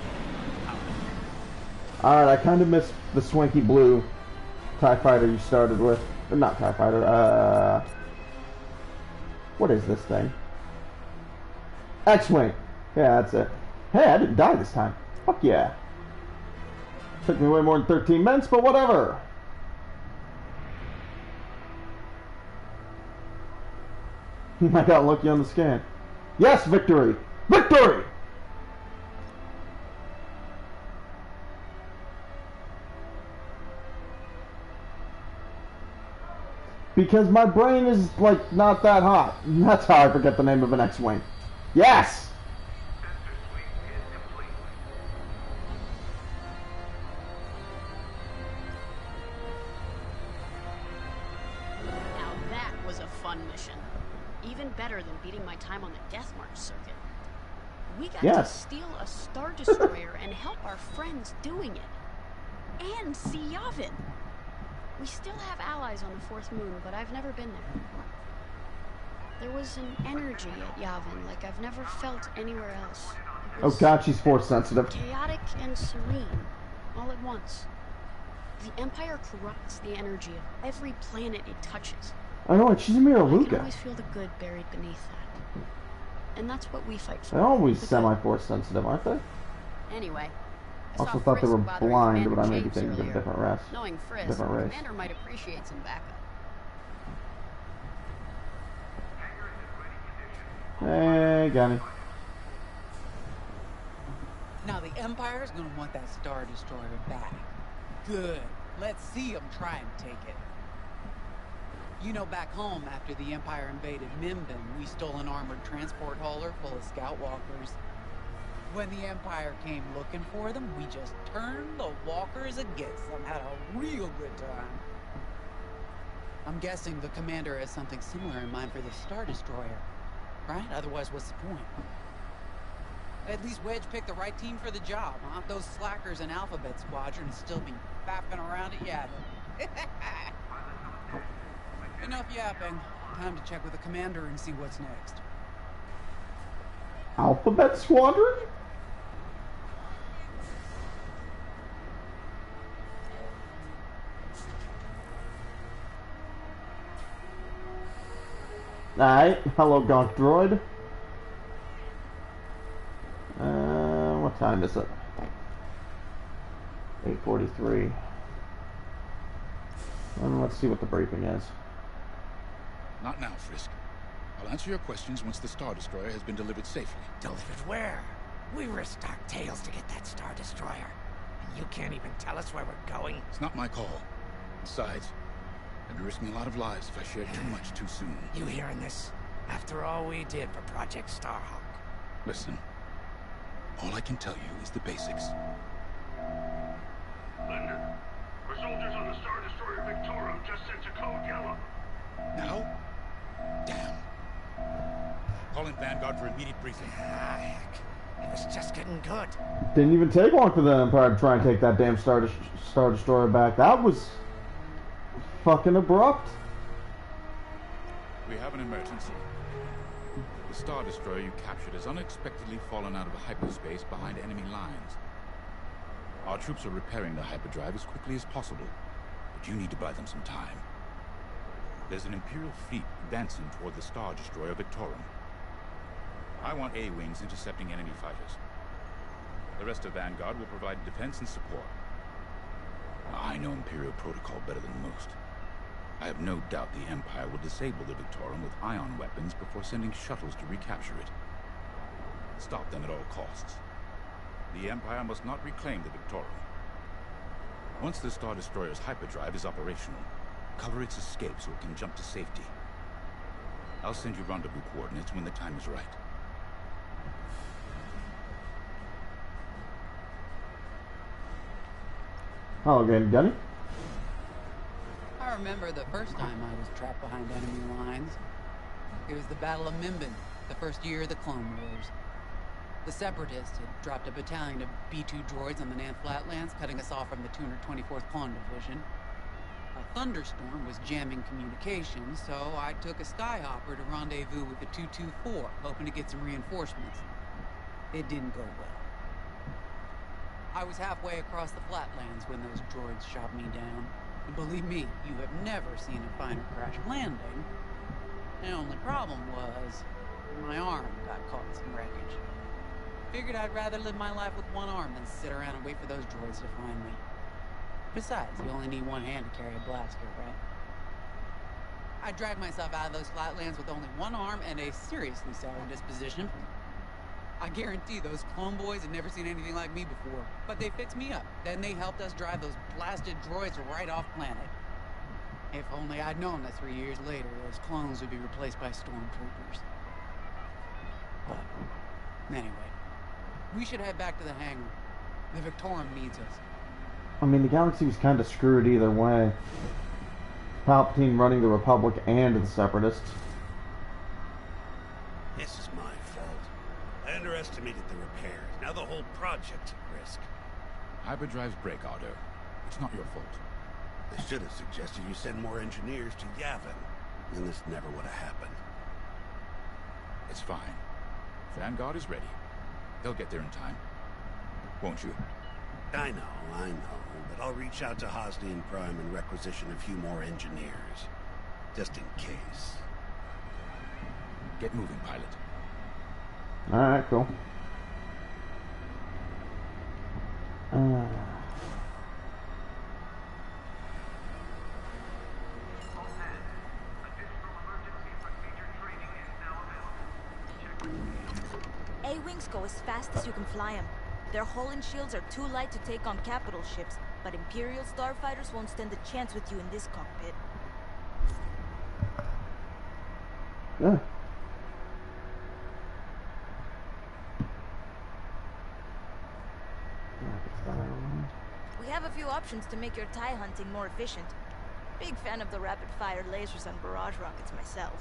Alright, I kind of missed the swanky blue TIE fighter you started with. Or not TIE fighter, what is this thing? X-Wing. Yeah, that's it. Hey, I didn't die this time. Fuck yeah. Took me way more than 13 minutes, but whatever. I got lucky on the scan. Yes, victory! Victory! Because my brain is, like, not that hot. That's how I forget the name of an X-Wing. Yes! Now that was a fun mission. Even better than beating my time on the Death March circuit. We got to steal a Star Destroyer and help our friends doing it. And see Yavin. We still have allies on the Fourth Moon, but I've never been there. There was an energy at Yavin like I've never felt anywhere else. Oh god, she's force sensitive. Chaotic and serene, all at once. The Empire corrupts the energy of every planet it touches. I know, she's a Mira I can Luca. always feel the good buried beneath that. And that's what we fight for. They're always semi-force sensitive, aren't they? Anyway, I Also saw thought they Frisk were bothering blind, Commander but I may be James thinking of a earlier. different race. Knowing Frisk, Different race. Commander might appreciate some backup. Hey, Gunny. Now the Empire's gonna want that Star Destroyer back. Good. Let's see them try and take it. You know, back home, after the Empire invaded Mimbin, we stole an armored transport hauler full of scout walkers. When the Empire came looking for them, we just turned the walkers against them. Had a real good time. I'm guessing the commander has something similar in mind for the Star Destroyer, right? Otherwise, what's the point? At least Wedge picked the right team for the job, huh? Those slackers in Alphabet Squadron still be faffing around at Yavin. Enough yapping. Time to check with the commander and see what's next. Alphabet Squadron? Alright, hello Gonk Droid. What time is it? 8:43. Let's see what the briefing is. Not now, Frisk. I'll answer your questions once the Star Destroyer has been delivered safely. Delivered where? We risked our tails to get that Star Destroyer. And you can't even tell us where we're going? It's not my call. Besides, I'd be risking a lot of lives if I shared too much too soon. You hearing this? After all we did for Project Starhawk. Listen, all I can tell you is the basics. Linda, our soldiers on the Star Destroyer Victorum just sent a code yellow. Now? Damn. Call in Vanguard for immediate briefing. Ah, heck. It was just getting good. Didn't even take long for the Empire to try and take that damn Star Destroyer back. That was fucking abrupt. We have an emergency. The Star Destroyer you captured has unexpectedly fallen out of hyperspace behind enemy lines. Our troops are repairing the hyperdrive as quickly as possible, but you need to buy them some time. There's an Imperial fleet advancing toward the Star Destroyer Victorum. I want A-wings intercepting enemy fighters. The rest of Vanguard will provide defense and support. I know Imperial protocol better than most. I have no doubt the Empire will disable the Victorum with ion weapons before sending shuttles to recapture it. Stop them at all costs. The Empire must not reclaim the Victorum. Once the Star Destroyer's hyperdrive is operational, cover its escape so it can jump to safety. I'll send you rendezvous coordinates when the time is right. Hello again, Gunny. I remember the first time I was trapped behind enemy lines. It was the Battle of Minbin, the first year of the Clone Wars. The Separatists had dropped a battalion of B-2 droids on the Nan Flatlands, cutting us off from the 224th Clone Division. A thunderstorm was jamming communications, so I took a skyhopper to rendezvous with the 224, hoping to get some reinforcements. It didn't go well. I was halfway across the flatlands when those droids shot me down. And believe me, you have never seen a finer crash landing. The only problem was, my arm got caught in some wreckage. Figured I'd rather live my life with one arm than sit around and wait for those droids to find me. Besides, you only need one hand to carry a blaster, right? I dragged myself out of those flatlands with only one arm and a seriously sour disposition. I guarantee those clone boys had never seen anything like me before, but they fixed me up. Then they helped us drive those blasted droids right off planet. If only I'd known that 3 years later, those clones would be replaced by stormtroopers. But, anyway, we should head back to the hangar. The Victorum needs us. I mean, the galaxy was kind of screwed either way. Palpatine running the Republic and the Separatists. This is my fault. I underestimated the repairs. Now the whole project's at risk. Hyperdrive's break order. It's not your fault. They should have suggested you send more engineers to Yavin. Then this never would have happened. It's fine. Vanguard is ready. They'll get there in time. Won't you? I know. But I'll reach out to Hosnian Prime and requisition a few more engineers. Just in case. Get moving, pilot. Alright, cool. A-Wings go as fast as you can fly them. Their hull and shields are too light to take on capital ships, but Imperial starfighters won't stand a chance with you in this cockpit. Yeah. We have a few options to make your TIE hunting more efficient. Big fan of the rapid-fire lasers and barrage rockets myself.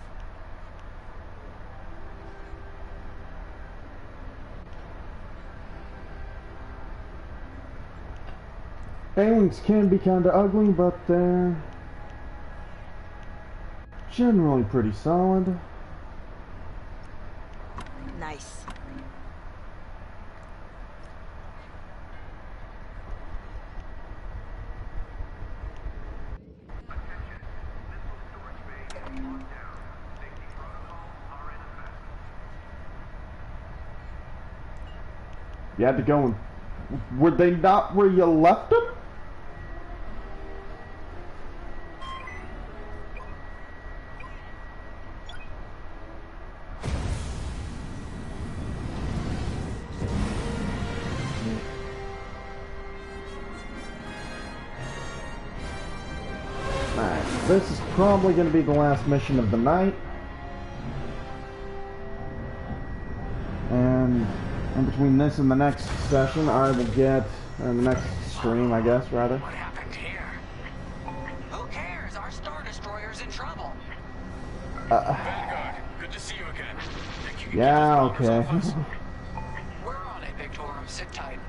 A-Wings can be kinda ugly, but they're generally pretty solid. Nice. You had to go and... Were they not where you left them? Alright, this is probably going to be the last mission of the night. And in between this and the next session, I will get, the next stream, I guess, rather. What happened here? Who cares? Our Star Destroyer's in trouble. Vanguard, good to see you again. Think you can Yeah, keep those bombers okay. off us? We're on it, Victorum. Sit tight.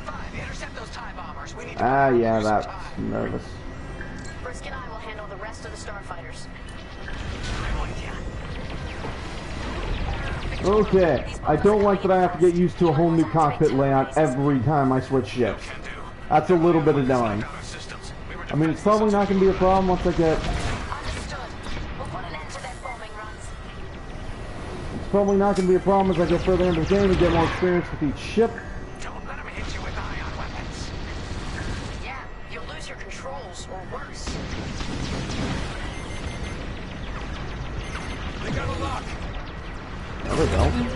5, intercept those TIE bombers. We need to Yeah, use some that's time. nervous. Frisk and I will handle the rest of the starfighters. I'm with ya. Okay, I don't like that I have to get used to a whole new cockpit layout every time I switch ships. That's a little bit annoying. I mean, it's probably not going to be a problem once I get... Understood. We'll put an end to their bombing runs. It's probably not going to be a problem as I get further into the game and get more experience with each ship. Don't let them hit you with ion weapons. Yeah, you'll lose your controls, or worse. They got a lock. There we go.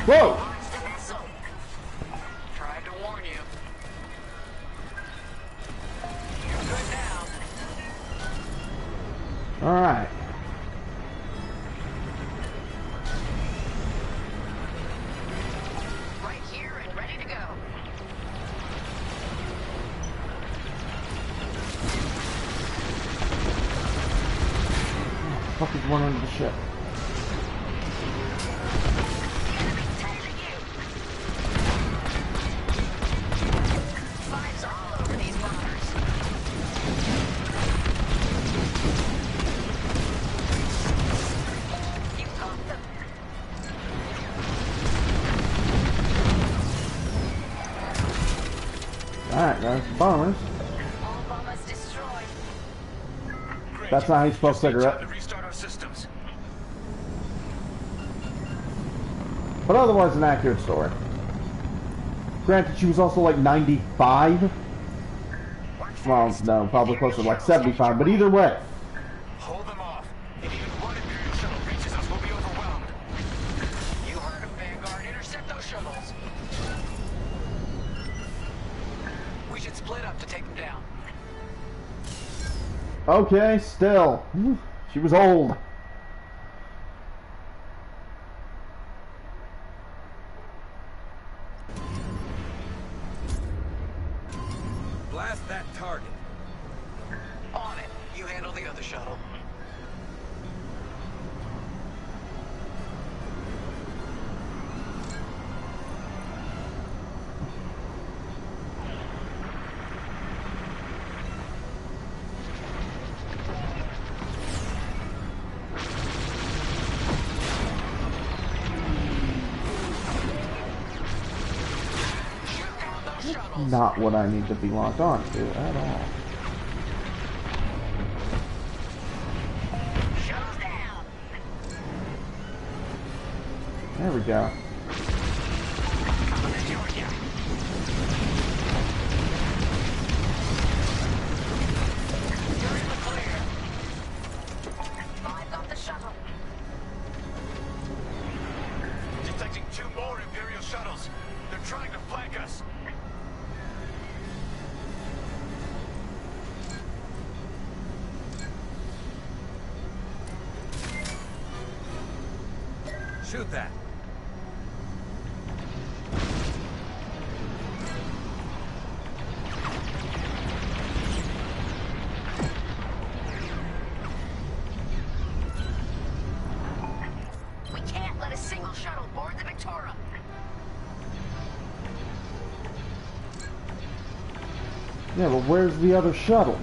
Whoa! Tried to warn you. You're good now. Alright. Right here and ready to go. What the fuck is one under the ship? Fives all over these bombers. You got them. Alright, there's the bombers. All bombers destroyed. Great. That's not how you spell Just need time cigarette. to restart our systems. But otherwise an accurate story. Granted, she was also like 95. Well, no, probably closer to like 75, but either way. Hold them off. If even one Imperial shuttle reaches us, we'll be overwhelmed. You heard him, Vanguard. Intercept those shuttles. We should split up to take them down. Okay, still. She was old. Blast that target. On it. You handle the other shuttle. Shoot down those shuttles. Not what I need to be locked on to at all. Shuttles down. There we go. Coming to Georgia. You're in the clear. 5 got the shuttle. trying to flank us. Shoot that. We can't let a single shuttle board the Victoria. Yeah, but where's the other shuttles?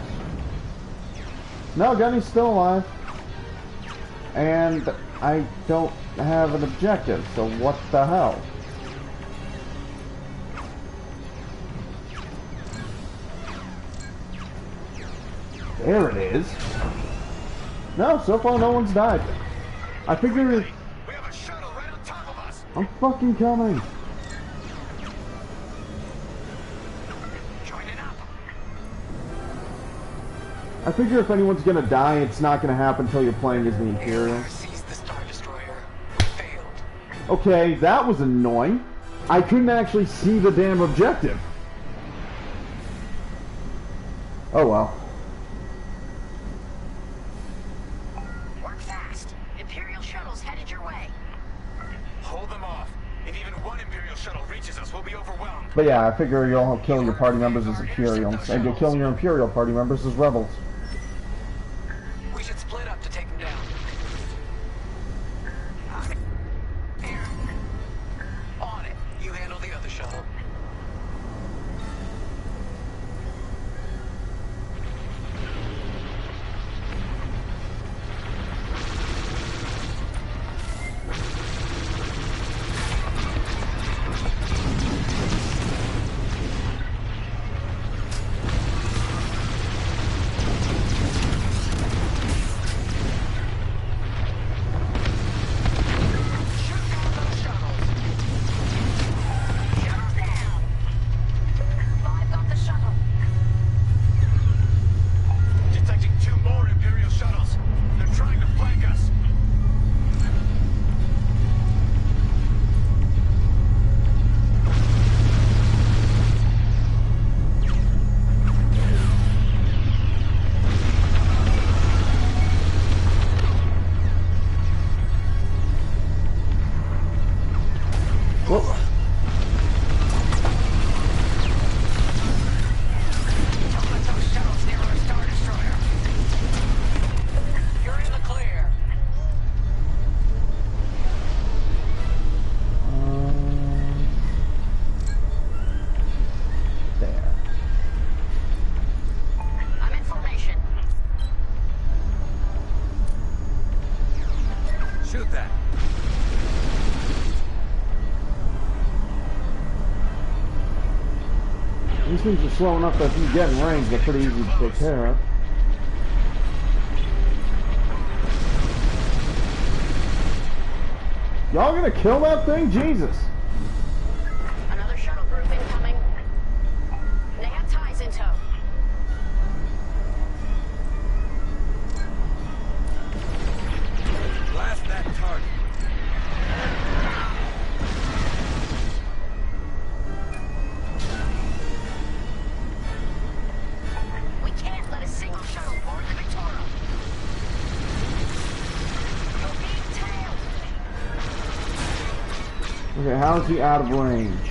No, Gunny's still alive. And I don't have an objective, so what the hell? There it is. No, so far no one's died. I figured... We have a shuttle right on top of us. I'm fucking coming. Joining up. I figure if anyone's gonna die, it's not gonna happen until you're playing as the Imperial. Seized the Star Destroyer. Failed. Okay, that was annoying. I couldn't actually see the damn objective. Oh well. Work fast. Imperial shuttles headed your way. Hold them off. If even one Imperial shuttle reaches us, we'll be overwhelmed. But yeah, I figure you'll kill your party members as Imperials, and you'll kill your Imperial party members as Rebels. We should split up to take them down. Here. On it. You handle the other shuttle. These things are slow enough that if you get in range, they're pretty easy to take care of. Y'all gonna kill that thing? Jesus! Another shuttle group incoming. They have ties in tow. Blast that target. We can't let a single shuttle board the Victoria. You're being tailed. Okay, how is he out of range?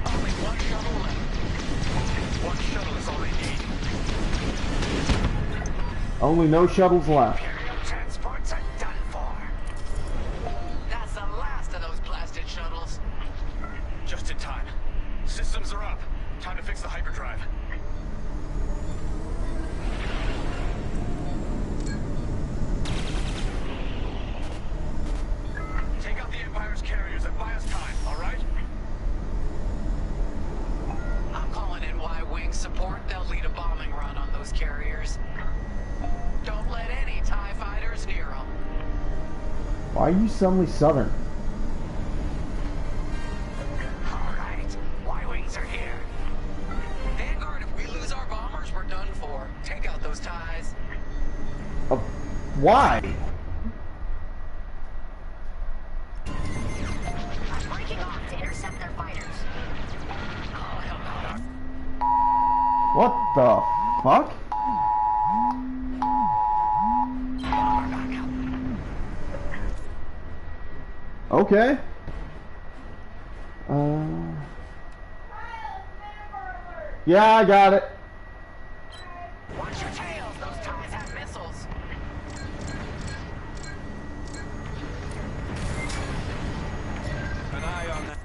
Only one shuttle left. One shuttle is all they need. Only no shuttles left. Imperial transports are done for. That's the last of those blasted shuttles. Just in time. Systems are up. Time to fix the hyperdrive. Take out the Empire's carriers and buy us time, alright? I'm calling in Y-Wing support. They'll lead a bombing run on those carriers. Don't let any TIE fighters near them. Why are you suddenly Southern? Alright. Y-Wings are here. Why? I'm breaking off to intercept their fighters. Oh, hell no. What the fuck? Okay. Yeah, I got it. Watch your tails. Those ties have missiles. An eye on that.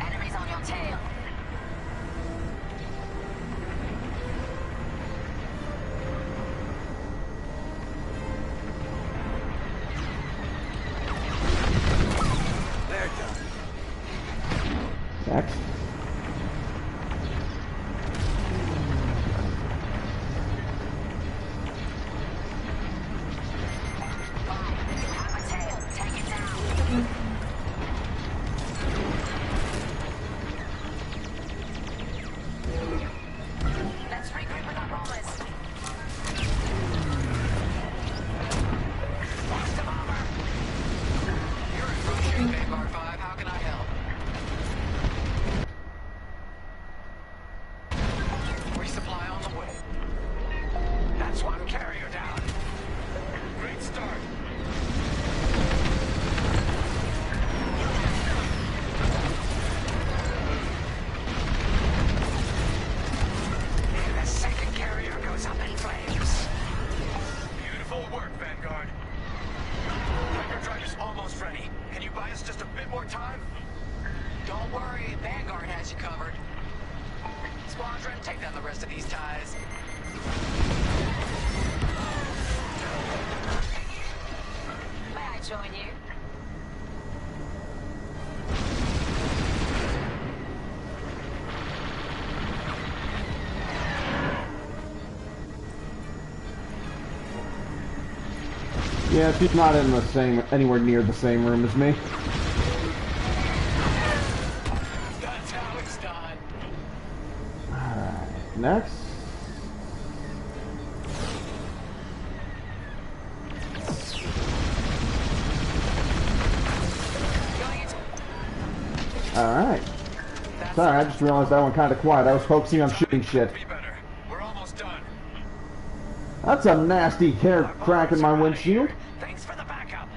Enemies on your tail. They're done. Next. Have a tail. Take it down. Let's regroup with our rollers. Watch the bomber. You're in front shape, Vanguard 5. How can I help? Resupply on the way. That's one carrier down. Great start. The second carrier goes up in flames. Beautiful work, Vanguard. Hyperdrive is almost ready. Can you buy us just a bit more time? Don't worry, Vanguard has you covered. Squadron, take down the rest of these ties. May I join you? Yeah, she's not in the same, anywhere near the same room as me. That's how it's done. Alright, next. Alright. Sorry, I just realized that one kind of quiet. I was focusing on shooting shit. Be better. We're almost done. That's a nasty hair crack in my windshield. Thanks for the backup.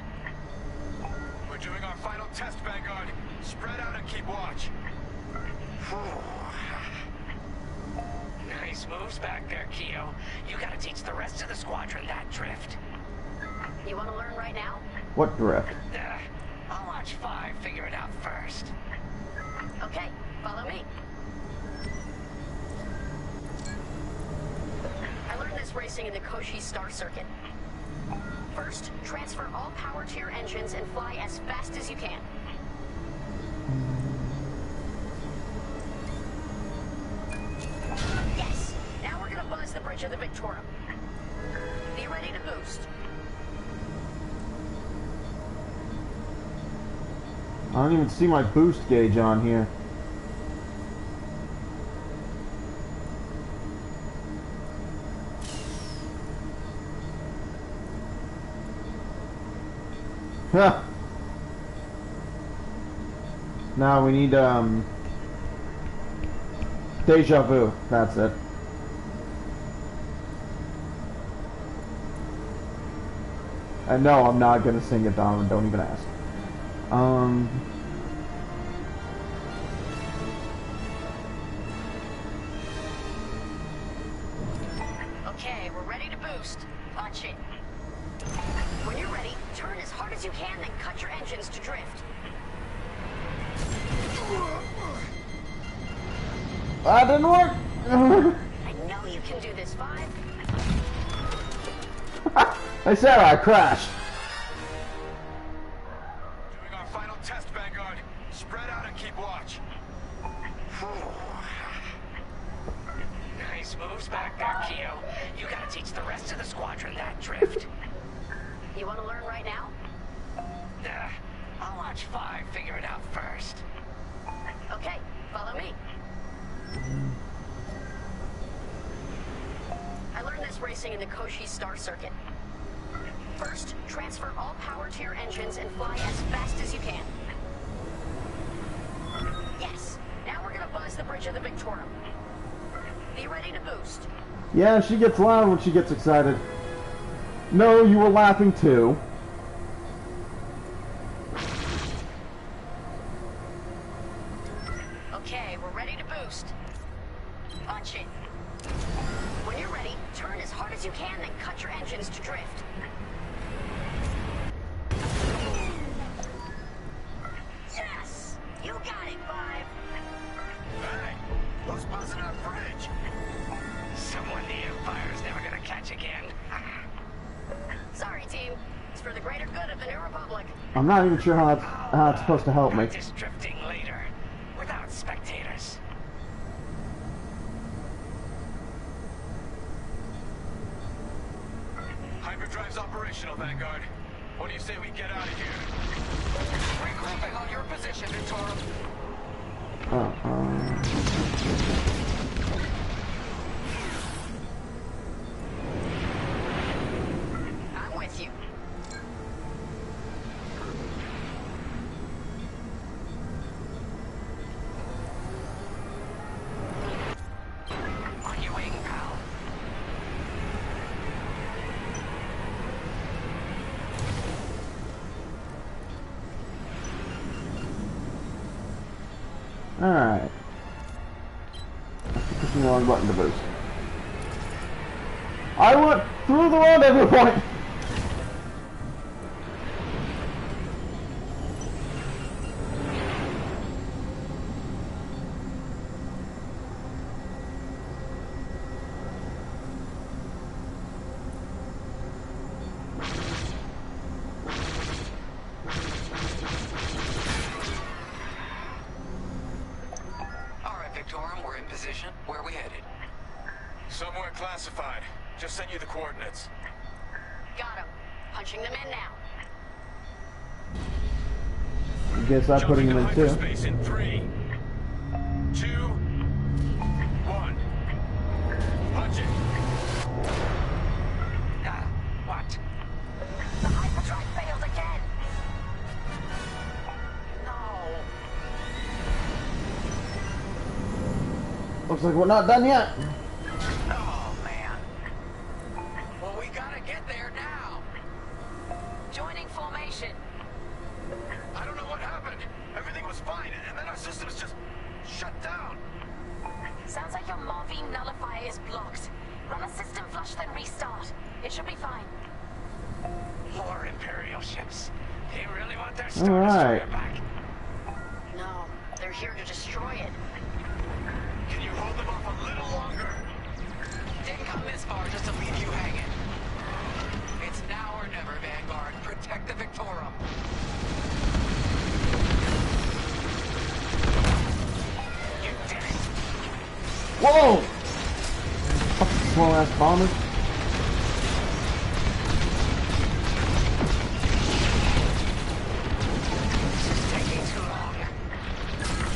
We're doing our final test, Vanguard. Spread out and keep watch. Nice moves back there, Keo. You gotta teach the rest of the squadron that drift. You wanna learn right now? What drift? I'll watch 5 figure it out first. Okay, follow me. I learned this racing in the Koshi Star Circuit. First, transfer all power to your engines and fly as fast as you can. Yes! Now we're gonna buzz the bridge of the Victorum. Be ready to boost. I don't even see my boost gauge on here. Huh. Now we need, deja vu. That's it. And no, I'm not gonna sing it, Donovan. Don't even ask. Okay, we're ready to boost. Punch it. When you're ready, turn as hard as you can, then cut your engines to drift. That didn't work. I know you can do this, 5. I said I crashed. Doing our final test, Vanguard. Spread out and keep watch. Nice moves back there, Keo. You gotta teach the rest of the squadron that drift. You wanna learn right now? I'll watch 5 figure it out first. Okay, follow me. miles racing in the Koshi Star Circuit. First, transfer all power to your engines and fly as fast as you can. Yes, now we're gonna buzz the bridge of the Victorum. Be ready to boost. Yeah, she gets loud when she gets excited. No, you were laughing too. Okay, we're ready to boost. Punch it. When you're ready, turn as hard as you can, then cut your engines to drift. Yes! You got it, Five! Hey! Who's buzzing our bridge? Someone the Empire's never gonna catch again. Sorry, team. It's for the greater good of the New Republic. I'm not even sure how it's supposed to help me. Just drifting later, without spectators. Hyperdrive's operational, Vanguard. What do you say we get out of here? Regrouping on your position, Victorum. I'm with you. On your wing, pal. Alright. Pushing the wrong button to boost. I went through the rendezvous point! Victorum, we're in position. Where are we headed? Somewhere classified. Just sent you the coordinates. Got him. Punching them in now. I guess I'm putting him in too. Hyperspace in 3, 2, 1. Punch it. What? The hyperdrive failed again. No. Looks like we're not done yet. Oh, man. Well, we gotta get there now. Joining formation. I don't know what happened. Everything was fine, and then our systems just shut down. Sounds like your Marvine nullifier is blocked. Run a system flush, then restart. It should be fine. More Imperial ships. They really want their All Star right. Destroyer back. No, they're here to destroy it. Can you hold them off a little longer? Didn't come this far just to leave you hanging. It's now or never, Vanguard. Protect the Victorum. You did it. Whoa! Fucking small ass bombers. This is taking too long.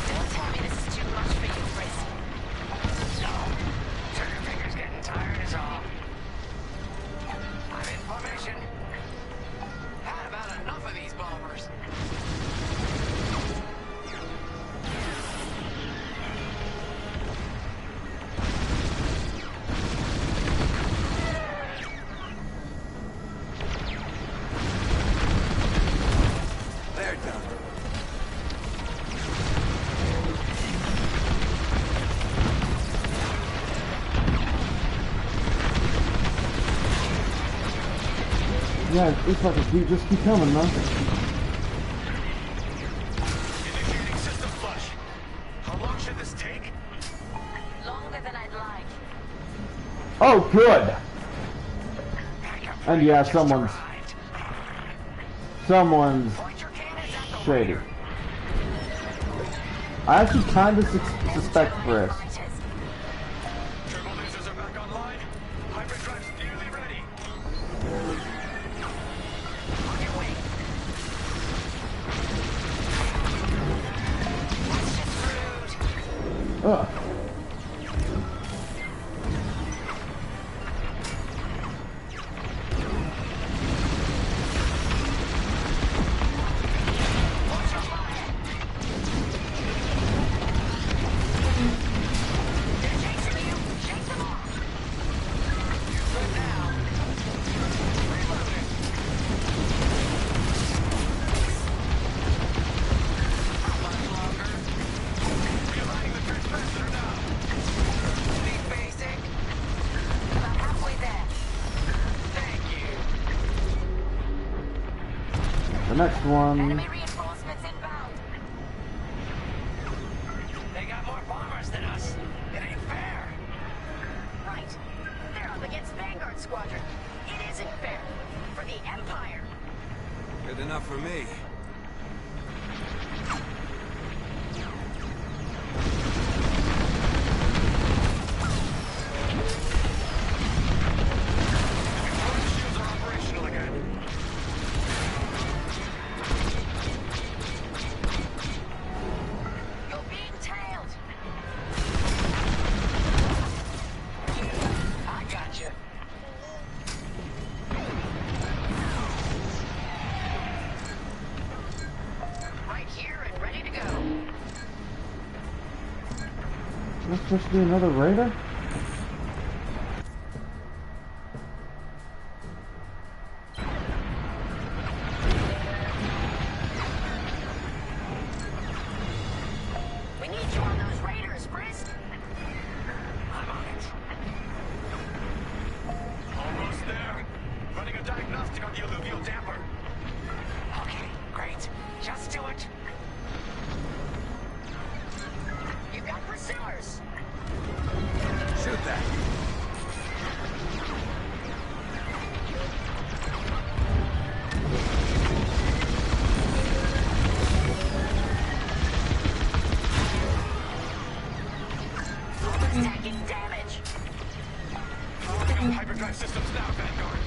Don't tell me this is too much for you, Chris. No. Trigger finger's getting tired is all. I'm in formation. Had about enough of these bombers. They're done. Yeah, these fuckers just keep coming, man. Initiating system flush. How long should this take? Longer than I'd like. Oh, good. And yeah, someone's shady. I actually kind of suspect Chris. Turbo lasers are back online. Hyperdrive's nearly ready. On your way. That's just rude. Ugh. the next one. Enemy reinforcements inbound. They got more bombers than us. It ain't fair. Right. They're up against Vanguard Squadron. It isn't fair. For the Empire. Good enough for me. Shields are operational again. You're being tailed. I got you. Right here and ready to go. Let's just do another raider. We need you on those raiders, Brisk. I'm on it. Almost there. Running a diagnostic on the alluvial damper. Okay, great. Just do it. You got pursuers. Shoot that. Taking damage. Working on hyperdrive systems now, Vanguard.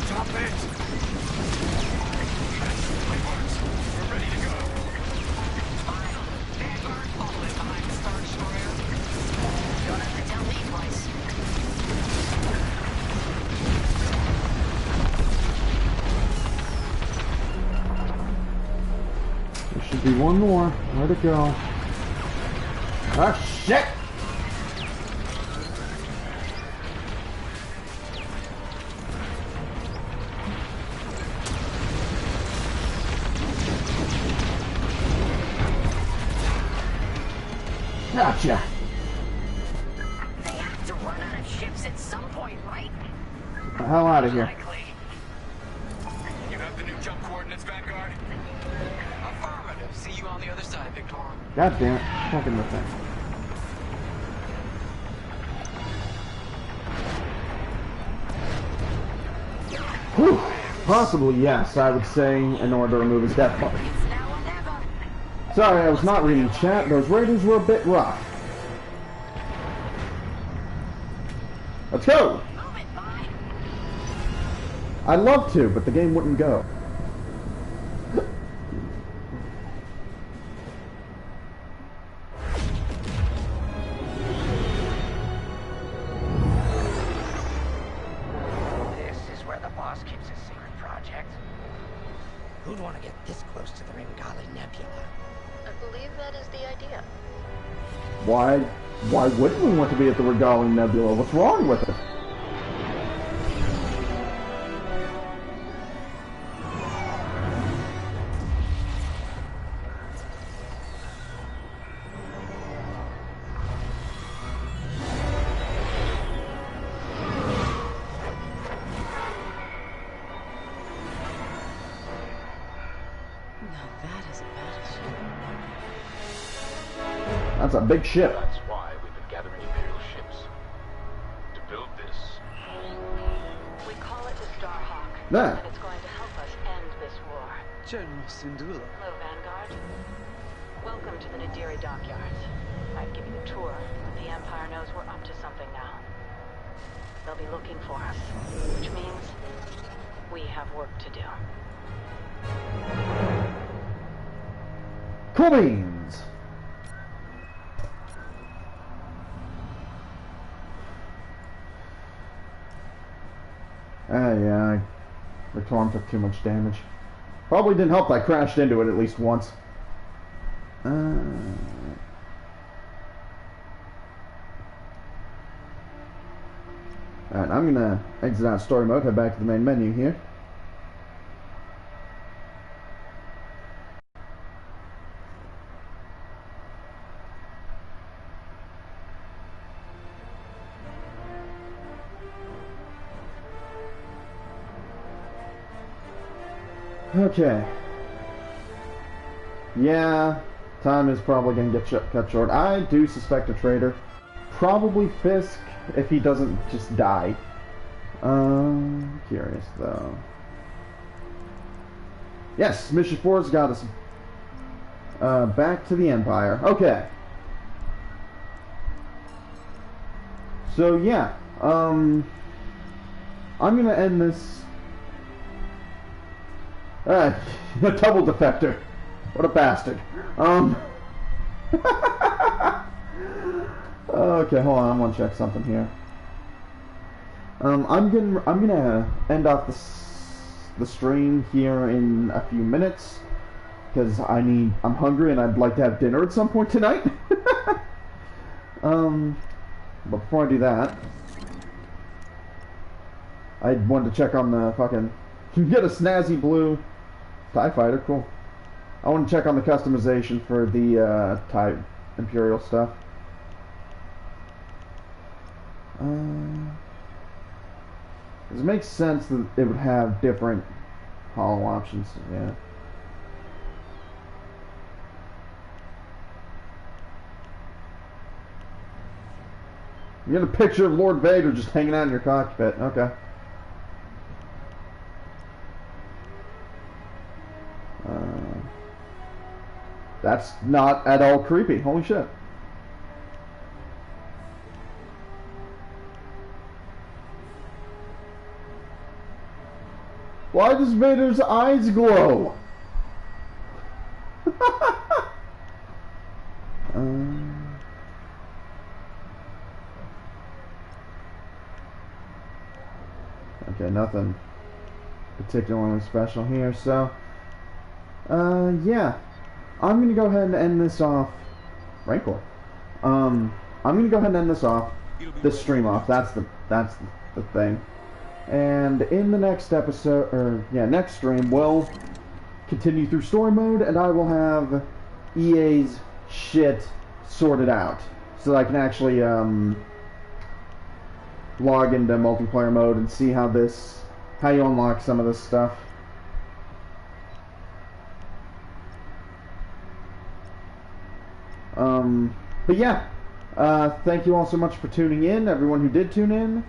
Stop it! It works. We're ready to go. Fine. Vanguard, fall in behind the Star Destroyer. Don't have to tell me twice. There should be one more. Where'd it go? Ah, shit! Gotcha! They have to run out of ships at some point, right? Get the hell out of here. Likely. You have the new jump coordinates, Vanguard? Affirmative. See you on the other side, Victor. God damn it. Fucking the thing. Whew. Possibly yes, I would say, in order to remove his death mark. It's now or never. Sorry, I was not reading chat. Those raiders were a bit rough. Let's go! Move it, bye. I'd love to, but the game wouldn't go. This is where the boss keeps his secret project. Who'd want to get this close to the Ringali Nebula? I believe that is the idea. Why wouldn't we want to be at the Regaling Nebula? What's wrong with it? Now that is a battleship. That's a big ship. That's why we've been gathering Imperial ships. To build this. We call it the Starhawk. There. And it's going to help us end this war. General Syndulla. Hello, Vanguard. Welcome to the Nadiri dockyards. I've given you a tour, but the Empire knows we're up to something now. They'll be looking for us, which means we have work to do. Cool beans! Yeah, the Torm took too much damage. Probably didn't help that I crashed into it at least once. Alright, I'm gonna exit out story mode, head back to the main menu here. Okay. Yeah, time is probably going to get cut short. I do suspect a traitor. Probably Fisk, if he doesn't just die. Curious, though. Yes, Mission 4's got us back to the Empire. Okay. So, yeah. I'm going to end this... a double defector. What a bastard. Okay, hold on. I want to check something here. I'm gonna end off the stream here in a few minutes because I'm hungry and I'd like to have dinner at some point tonight. But before I do that, I wanted to check on the fucking. You get a snazzy blue TIE fighter, cool. I want to check on the customization for the TIE Imperial stuff. It makes sense that it would have different holo options, yeah. You get a picture of Lord Vader just hanging out in your cockpit, okay. That's not at all creepy, holy shit. Why does Vader's eyes glow? Okay, nothing particularly special here, so yeah. I'm gonna go ahead and end this off. Rancor. I'm gonna go ahead and end this off. This stream off. That's the thing. And in the next episode, or yeah, next stream, we'll continue through story mode, and I will have EA's shit sorted out, so that I can actually log into multiplayer mode and see how you unlock some of this stuff. But yeah, thank you all so much for tuning in, everyone who did tune in,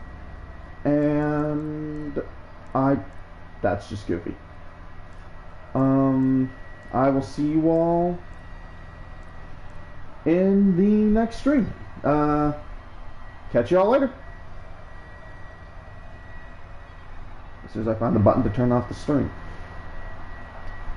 and that's just goofy. I will see you all in the next stream. Catch you all later. As soon as I find the button to turn off the stream.